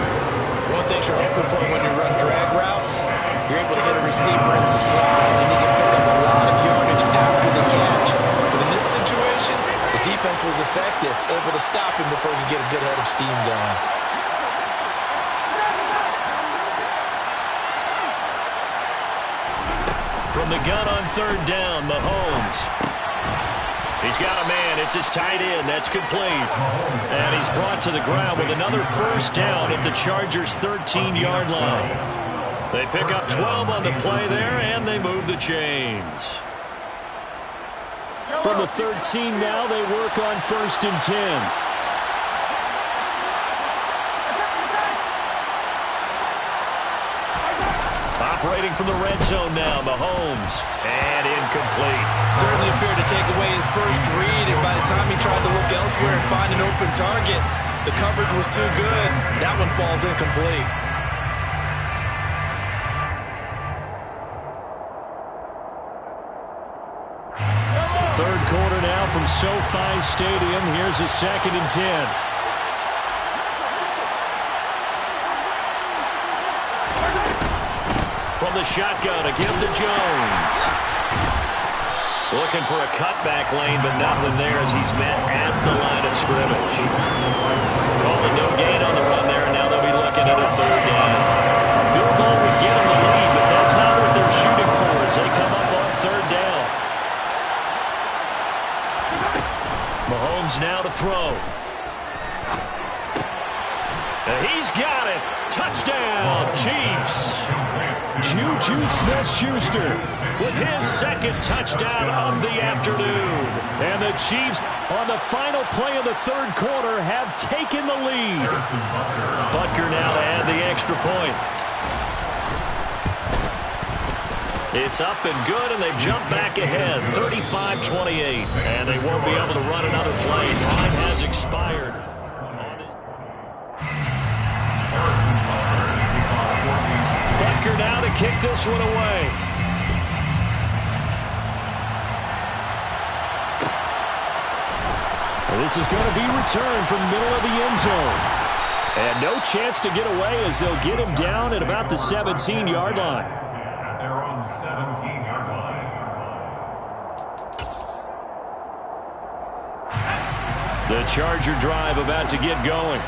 One thing you're hoping for when you run drag routes, you're able to hit a receiver in stride, and he can pick up a lot of yardage after the catch. But in this situation, the defense was effective, able to stop him before he could get a good head of steam going. From the gun on 3rd down, Mahomes. He's got a man. It's his tight end. That's complete. And he's brought to the ground with another first down at the Chargers' 13-yard line. They pick up 12 on the play there, and they move the chains. From the 13 now, they work on 1st and 10. Operating from the red zone now, Mahomes. And incomplete. Certainly appeared to take away his first read, and by the time he tried to look elsewhere and find an open target, the coverage was too good. That one falls incomplete. Third quarter now from SoFi Stadium. Here's a 2nd and 10. From the shotgun, a give to Jones. Looking for a cutback lane, but nothing there as he's met at the line of scrimmage. Calling no gain on the run there, and now they'll be looking at a 3rd down. A field goal would get them the lead, but that's not what they're shooting for as they come up on 3rd down. Mahomes now to throw. And he's got it. Touchdown, Chiefs. Juju Smith-Schuster with his 2nd touchdown of the afternoon. And the Chiefs, on the final play of the 3rd quarter, have taken the lead. Butker now to add the extra point. It's up and good, and they've jumped back ahead, 35-28. And they won't be able to run another play. Time has expired. Butker now to kick this one away. This is going to be returned from the middle of the end zone. And no chance to get away as they'll get him down at about the 17-yard line. At their own 17-yard line. The Charger drive about to get going.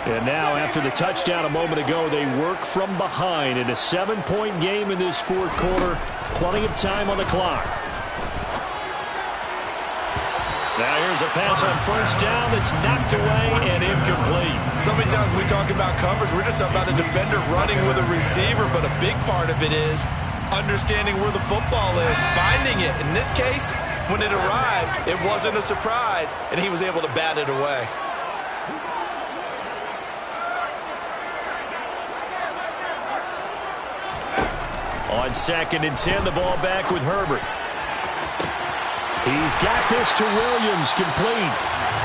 And now, after the touchdown a moment ago, they work from behind in a 7-point game in this 4th quarter. Plenty of time on the clock. Now here's a pass on 1st down that's knocked away and incomplete. So many times when we talk about coverage, we're just about a defender running with a receiver, but a big part of it is understanding where the football is, finding it. In this case, when it arrived, it wasn't a surprise, and he was able to bat it away. On 2nd and 10, the ball back with Herbert. He's got this to Williams, complete.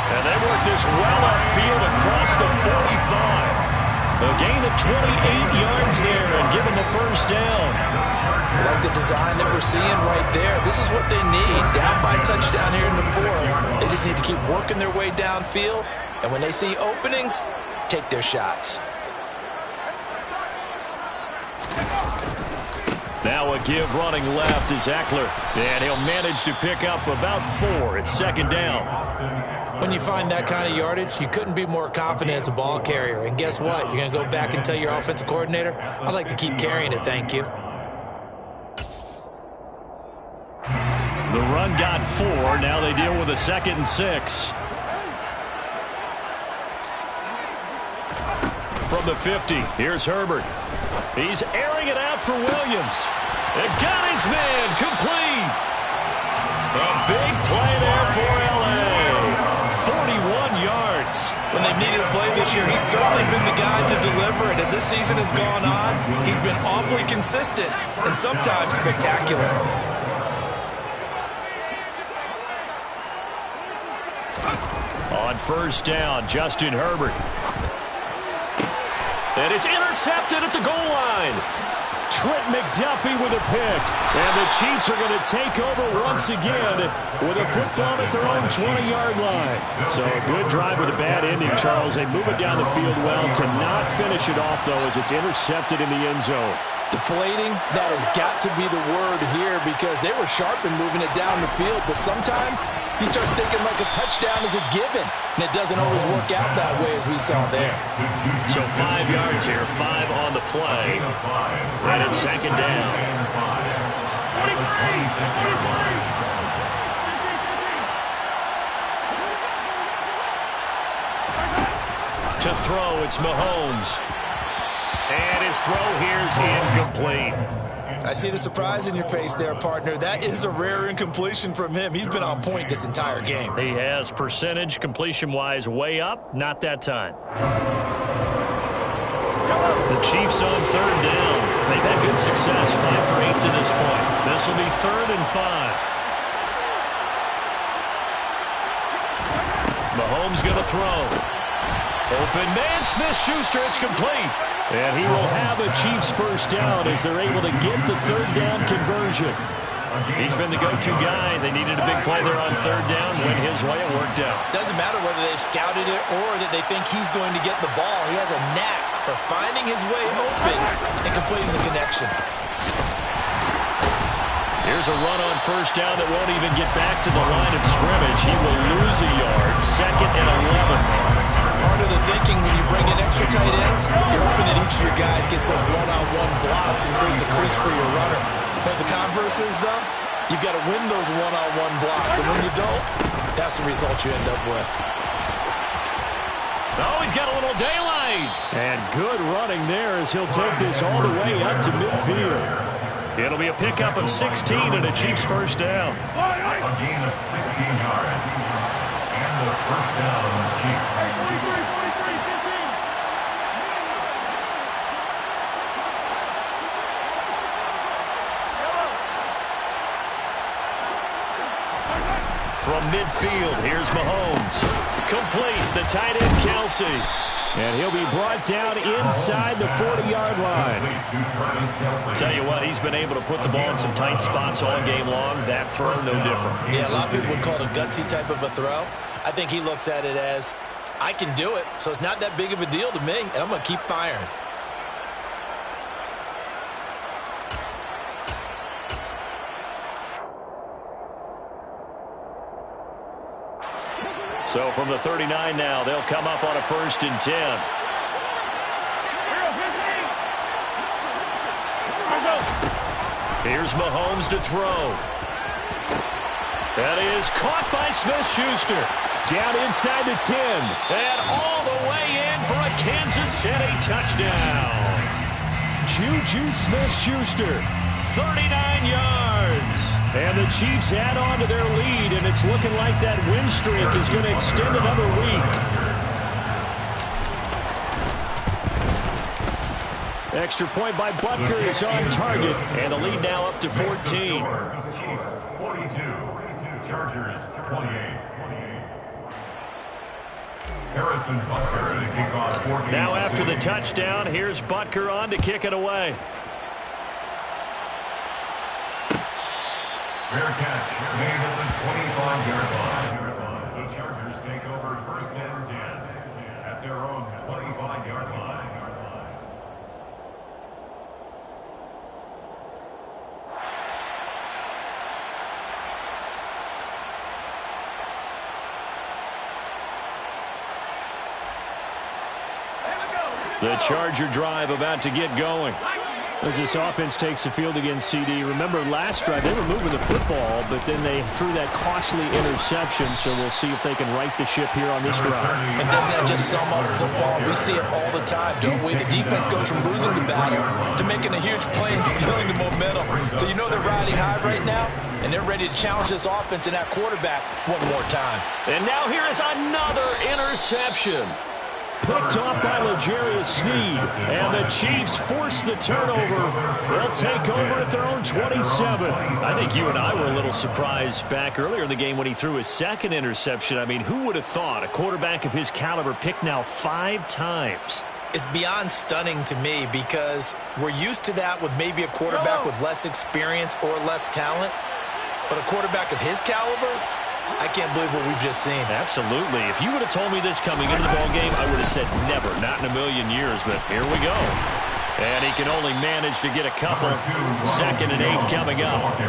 And they work this well upfield across the 45. A gain of 28 yards there and give them the first down. I like the design that we're seeing right there. This is what they need. Down by touchdown here in the 4th. They just need to keep working their way downfield. And when they see openings, take their shots. Now a give running left is Eckler. And he'll manage to pick up about 4. It's 2nd down. When you find that kind of yardage, you couldn't be more confident as a ball carrier. And guess what? You're going to go back and tell your offensive coordinator, I'd like to keep carrying it, thank you. run got 4. Now they deal with a 2nd and 6. From the 50, here's Herbert. He's airing it out for Williams. It got his man complete. A big play there for L.A. 41 yards. When they've needed a play this year, he's certainly been the guy to deliver it. As this season has gone on, he's been awfully consistent and sometimes spectacular. On first down, Justin Herbert. And it's intercepted at the goal line. Trent McDuffie with a pick. And the Chiefs are going to take over once again with a football at their own 20-yard line. So a good drive with a bad ending, Charles. They move it down the field well. Cannot finish it off, though, as it's intercepted in the end zone. Deflating, that has got to be the word here because they were sharp in moving it down the field. But sometimes you start thinking like a touchdown is a given. And it doesn't always work out that way as we saw there. So 5 yards here, 5 on the play. And it's 2nd down. To throw, it's Mahomes. And his throw here's incomplete. I see the surprise in your face there, partner. That is a rare incompletion from him. He's been on point this entire game. He has percentage completion-wise way up. Not that time. The Chiefs on 3rd down. They've had good success, 5 for 8 to this point. This will be 3rd and 5. Mahomes going to throw. Open man, Smith-Schuster, it's complete. And he will have a Chiefs first down as they're able to get the 3rd down conversion. He's been the go-to guy. They needed a big play there on 3rd down. Went his way, it worked out. Doesn't matter whether they've scouted it or that they think he's going to get the ball. He has a knack for finding his way open and completing the connection. Here's a run on first down that won't even get back to the line of scrimmage. He will lose a yard. 2nd and 11. Part of the thinking when you bring in extra tight ends, you're hoping that each of your guys gets those one-on-one blocks and creates a crease for your runner. But the converse is, though, you've got to win those one-on-one blocks. And when you don't, that's the result you end up with. Oh, he's got a little daylight. And good running there as he'll take this all the way up to midfield. It'll be a pickup of 16 and a Chiefs first down. A gain of 16 yards. And the first down on the Chiefs. From midfield, here's Mahomes. Complete, the tight end, Kelsey. And he'll be brought down inside the 40-yard line. Tell you what, he's been able to put the ball in some tight spots all game long. That throw, no different. Yeah, a lot of people would call it a gutsy type of a throw. I think he looks at it as, I can do it, so it's not that big of a deal to me, and I'm going to keep firing. So from the 39 now, they'll come up on a 1st and 10. Here's Mahomes to throw. That is caught by Smith-Schuster. Down inside the 10. And all the way in for a Kansas City touchdown. Juju Smith-Schuster, 39 yards. And the Chiefs add on to their lead, and it's looking like that win streak is going to extend another week. Extra point by Butker is on target, and the lead now up to 14. Chiefs 42, Chargers 28. Harrison Butker to kick off 4 games. Now after the touchdown, here's Butker on to kick it away. Fair catch made at the 25-yard line. The Chargers take over 1st and 10 at their own 25-yard line. The Charger drive about to get going. As this offense takes the field against CD, remember last drive they were moving the football, but then they threw that costly interception, so we'll see if they can right the ship here on this drive. And doesn't that just sum up football? We see it all the time, don't we? The defense goes from losing the battle to making a huge play and stealing the momentum. So you know they're riding high right now, and they're ready to challenge this offense and that quarterback one more time. And now here is another interception. Picked off by L'Jarius Sneed, and the Chiefs force the turnover. They'll take over at their own 27. I think you and I were a little surprised back earlier in the game when he threw his second interception. I mean, who would have thought a quarterback of his caliber picked now 5 times? It's beyond stunning to me because we're used to that with maybe a quarterback with less experience or less talent. But a quarterback of his caliber, I can't believe what we've just seen. Absolutely. If you would have told me this coming into the ballgame, I would have said never, not in a million years, but here we go. And he can only manage to get a couple. 2nd and 8 coming up.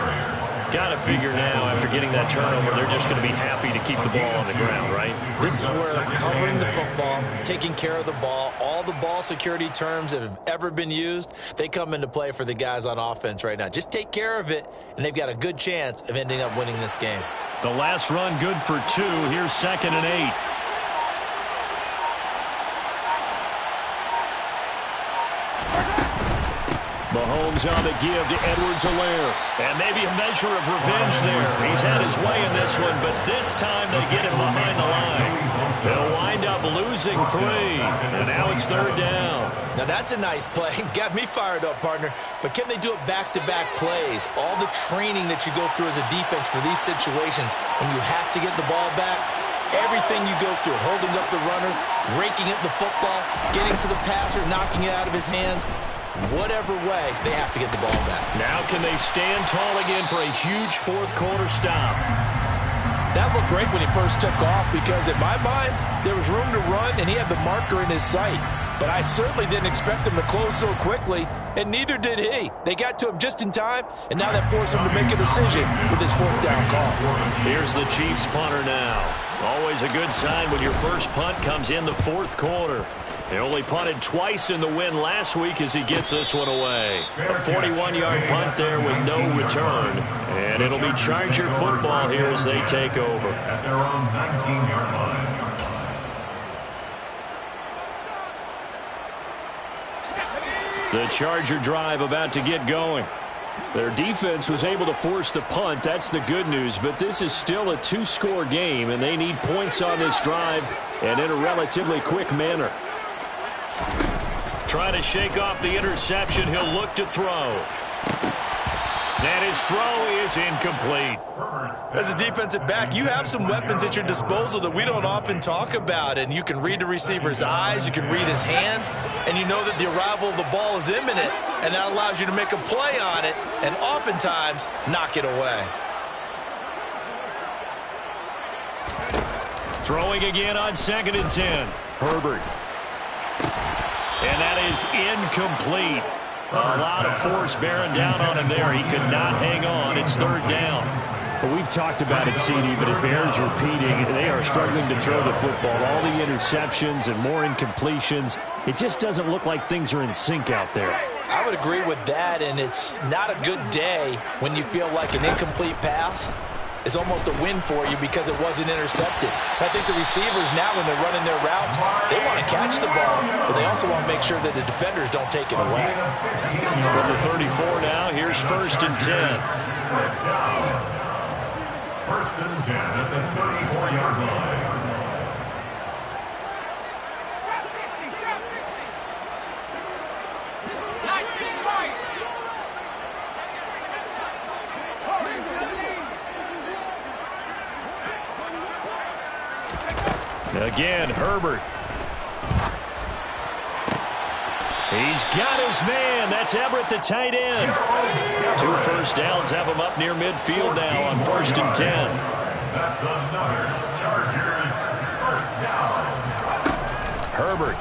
Got to figure now, after getting that turnover, they're just going to be happy to keep the ball on the ground, right? This is where covering the football, taking care of the ball, all the ball security terms that have ever been used, they come into play for the guys on offense right now. Just take care of it, and they've got a good chance of ending up winning this game. The last run good for 2. Here's 2nd and 8. Mahomes on the give to Edwards-Helaire. And maybe a measure of revenge there. He's had his way in this one, but this time they get him behind the line. They'll wind up losing 3. And now it's 3rd down. Now that's a nice play. Got me fired up, partner. But can they do it back-to-back plays? All the training that you go through as a defense for these situations when you have to get the ball back, everything you go through, holding up the runner, raking at the football, getting to the passer, knocking it out of his hands, whatever way, they have to get the ball back. Now can they stand tall again for a huge 4th quarter stop? That looked great when he first took off because, in my mind, there was room to run and he had the marker in his sight. But I certainly didn't expect him to close so quickly, and neither did he. They got to him just in time, and now that forced him to make a decision with his 4th down call. Here's the Chiefs punter now. Always a good sign when your first punt comes in the 4th quarter. They only punted twice in the win last week as he gets this one away. A 41-yard punt there with no return. And it'll be Charger football here as they take over. At their own 19-yard line. The Charger drive about to get going. Their defense was able to force the punt. That's the good news. But this is still a 2-score game, and they need points on this drive and in a relatively quick manner. Trying to shake off the interception. He'll look to throw. And his throw is incomplete. As a defensive back, you have some weapons at your disposal that we don't often talk about. And you can read the receiver's eyes, you can read his hands, and you know that the arrival of the ball is imminent, and that allows you to make a play on it and oftentimes knock it away. Throwing again on 2nd and 10. Herbert. And that is incomplete. A lot of force bearing down on him there. He could not hang on. It's 3rd down. Well, we've talked about it, CD, but it bears repeating. They are struggling to throw the football. All the interceptions and more incompletions. It just doesn't look like things are in sync out there. I would agree with that, and it's not a good day when you feel like an incomplete pass is almost a win for you because it wasn't intercepted. I think the receivers now, when they're running their routes, they want to catch the ball, but they also want to make sure that the defenders don't take it away. From the 34 now, here's 1st and 10. First down. 1st and 10 at the 34-yard line. Again, Herbert. He's got his man. That's Everett, the tight end. 2 first downs have him up near midfield now on 1st and 10. That's another Chargers 1st down. Herbert.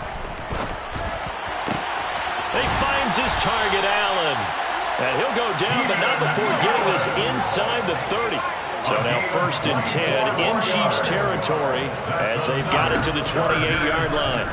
He finds his target, Allen. And he'll go down, but not before getting this inside the 30. So now 1st and 10 in Chiefs territory as they've got it to the 28-yard line.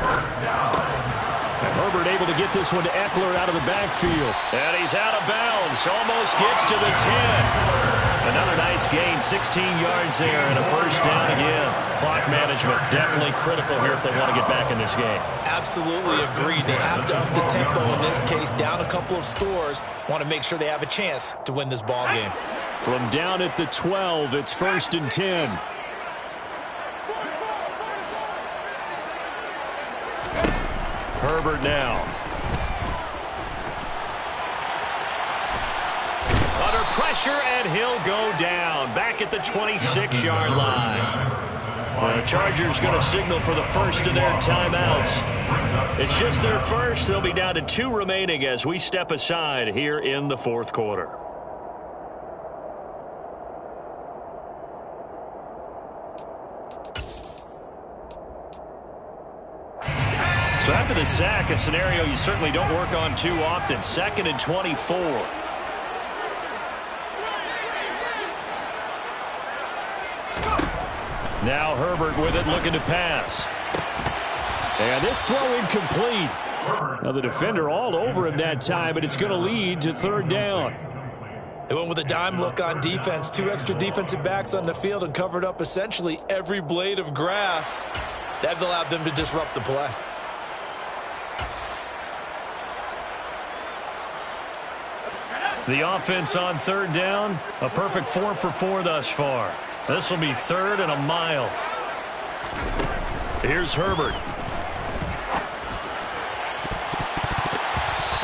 And Herbert able to get this one to Eckler out of the backfield. And he's out of bounds. Almost gets to the 10. Another nice gain, 16 yards there, and a first down again. Clock management definitely critical here if they want to get back in this game. Absolutely agreed. They have to up the tempo in this case, down a couple of scores. Want to make sure they have a chance to win this ball game. From down at the 12, it's 1st and 10. Herbert now. Under pressure, and he'll go down. Back at the 26-yard line. The Chargers going to signal for the first of their timeouts. It's just their first. They'll be down to 2 remaining as we step aside here in the 4th quarter. So after the sack, a scenario you certainly don't work on too often. 2nd and 24. Now Herbert with it, looking to pass. And this throw incomplete. Now the defender all over him that time, but it's going to lead to 3rd down. They went with a dime look on defense. 2 extra defensive backs on the field and covered up essentially every blade of grass. That allowed them to disrupt the play. The offense on 3rd down, a perfect 4 for 4 thus far. This will be 3rd and a mile. Here's Herbert.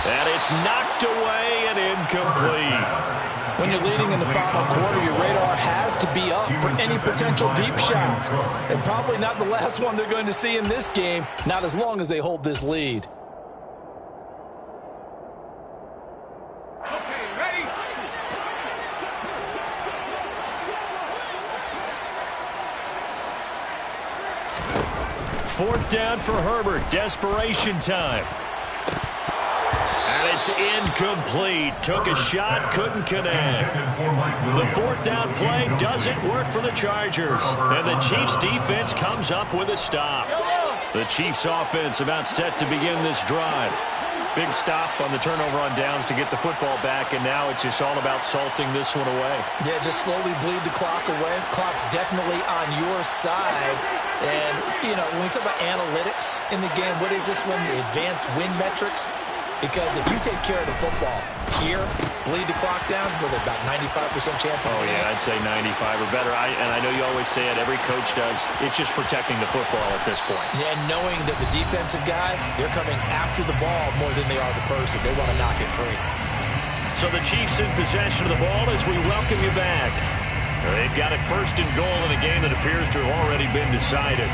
And it's knocked away and incomplete. When you're leading in the final quarter, your radar has to be up for any potential deep shots. And probably not the last one they're going to see in this game, not as long as they hold this lead. Fourth down for Herbert. Desperation time. And it's incomplete. Took a shot, couldn't connect. The 4th down play doesn't work for the Chargers. And the Chiefs defense comes up with a stop. The Chiefs offense about set to begin this drive. Big stop on the turnover on downs to get the football back, and now it's just all about salting this one away. Yeah, just slowly bleed the clock away. Clock's definitely on your side. And, you know, when we talk about analytics in the game, what is this one? The advanced win metrics? Because if you take care of the football here, bleed the clock down, with about 95% chance of winning. Yeah, I'd say 95 or better. And I know you always say it, every coach does. It's just protecting the football at this point. Yeah, and knowing that the defensive guys, they're coming after the ball more than they are the person. They want to knock it free. So the Chiefs in possession of the ball as we welcome you back. They've got it 1st and goal in a game that appears to have already been decided.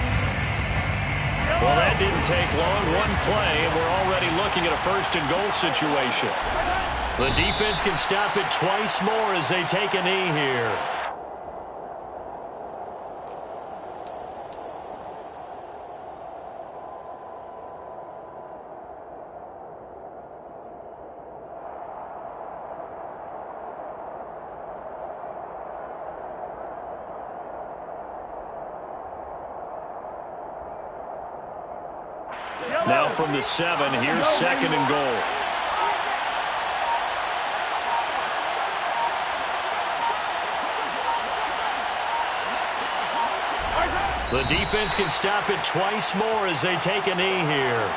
Well, that didn't take long. One play, and we're already looking at a 1st and goal situation. The defense can stop it twice more as they take a knee here. Now from the 7, here's 2nd and goal. The defense can stop it twice more as they take a knee here.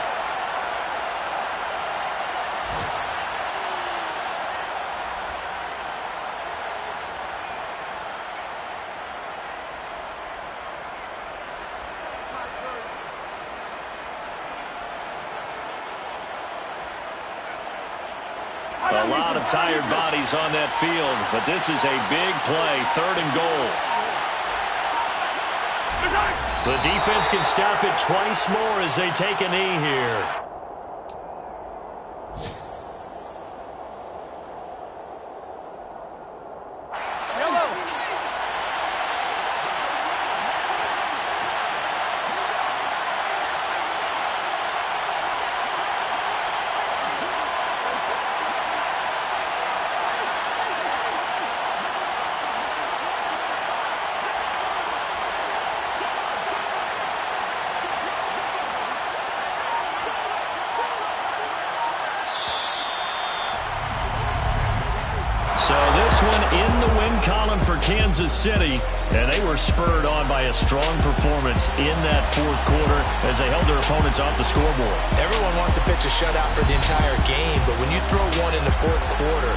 A lot of tired bodies on that field, but this is a big play, 3rd and goal. The defense can stop it twice more as they take a knee here. one in the win column for Kansas City, and they were spurred on by a strong performance in that fourth quarter as they held their opponents off the scoreboard. Everyone wants to pitch a shutout for the entire game, but when you throw one in the fourth quarter,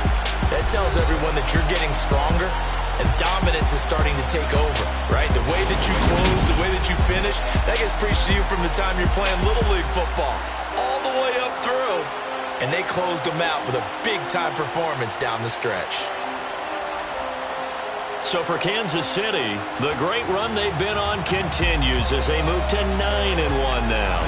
that tells everyone that you're getting stronger and dominance is starting to take over, right? The way that you close, the way that you finish, that gets preached to you from the time you're playing Little League football all the way up through. And they closed them out with a big-time performance down the stretch. So for Kansas City, the great run they've been on continues as they move to 9-1 now.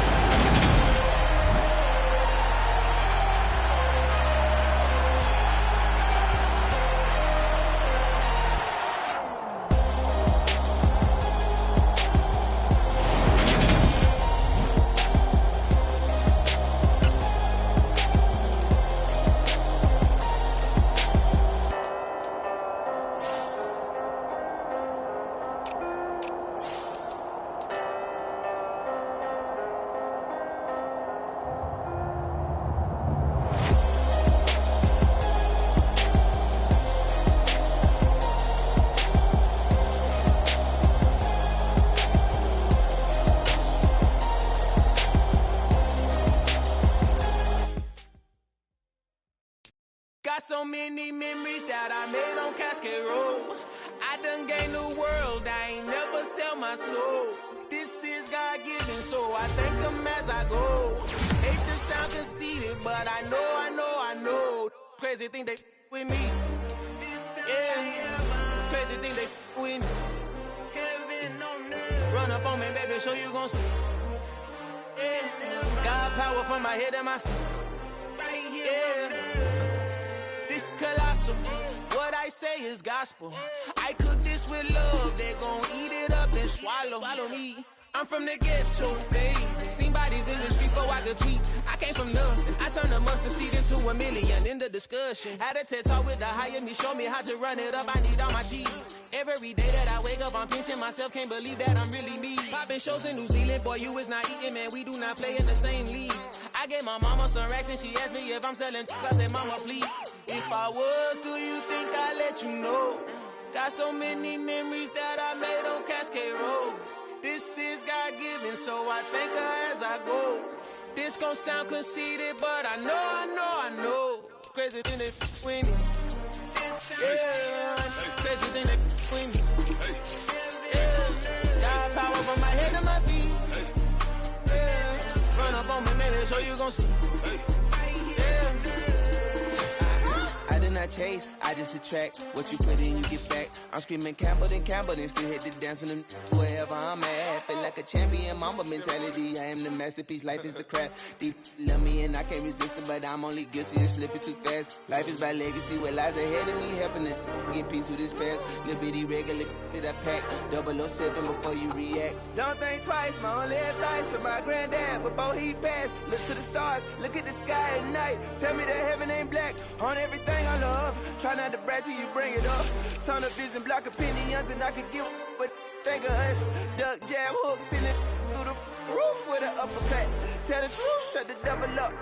Got so many memories that I made on Cascade Road. I done gained the world, I ain't never sell my soul. This is God-given, so I thank him as I go. Hate to sound conceited, but I know. Crazy thing they with me. Yeah, crazy thing they with me. Run up on me, baby, so you gon' see. Yeah, got power from my head and my feet. Yeah. Colossal, what I say is gospel. I cook this with love, they gon' eat it up and swallow me. I'm from the ghetto, baby. Seen bodies in the street so I could tweet. I came from nothing, I turned a mustard seed into a million. In the discussion, had a TED talk with the higher me, show me how to run it up. I need all my cheese. Every day that I wake up, I'm pinching myself, can't believe that I'm really me. Popping shows in New Zealand, boy, you is not eating, man. We do not play in the same league. I gave my mama some racks and she asked me if I'm selling. I said, mama, please. If I was, do you think I'd let you know? Got so many memories that I made on Cascade Road. This is God-given, so I thank her as I go. This gon' sound conceited, but I know. Crazy thing they with me. Yeah, crazy thing they with me. Yeah, got power from my head to my feet. Yeah, run up on me, maybe, so you gon' see. I chase, I just attract what you put in, you get back. I'm screaming Campbell, then still hit the dance and wherever I'm at. Feel like a champion, mamba mentality. I am the masterpiece, life is the crap. Deep love me and I can't resist it, but I'm only guilty of slipping too fast. Life is by legacy, what lies ahead of me, helping to get peace with his past. Little bitty regular that I pack, 007 before you react. Don't think twice, my only advice for my granddad before he passed. Look to the stars, look at the sky at night. Tell me that heaven ain't black on everything I love. Try not to brag till you bring it up. Tunnel vision, block opinions, and I could give but think of us. Duck jab hooks in it through the roof with an uppercut. Tell the truth, shut the devil up.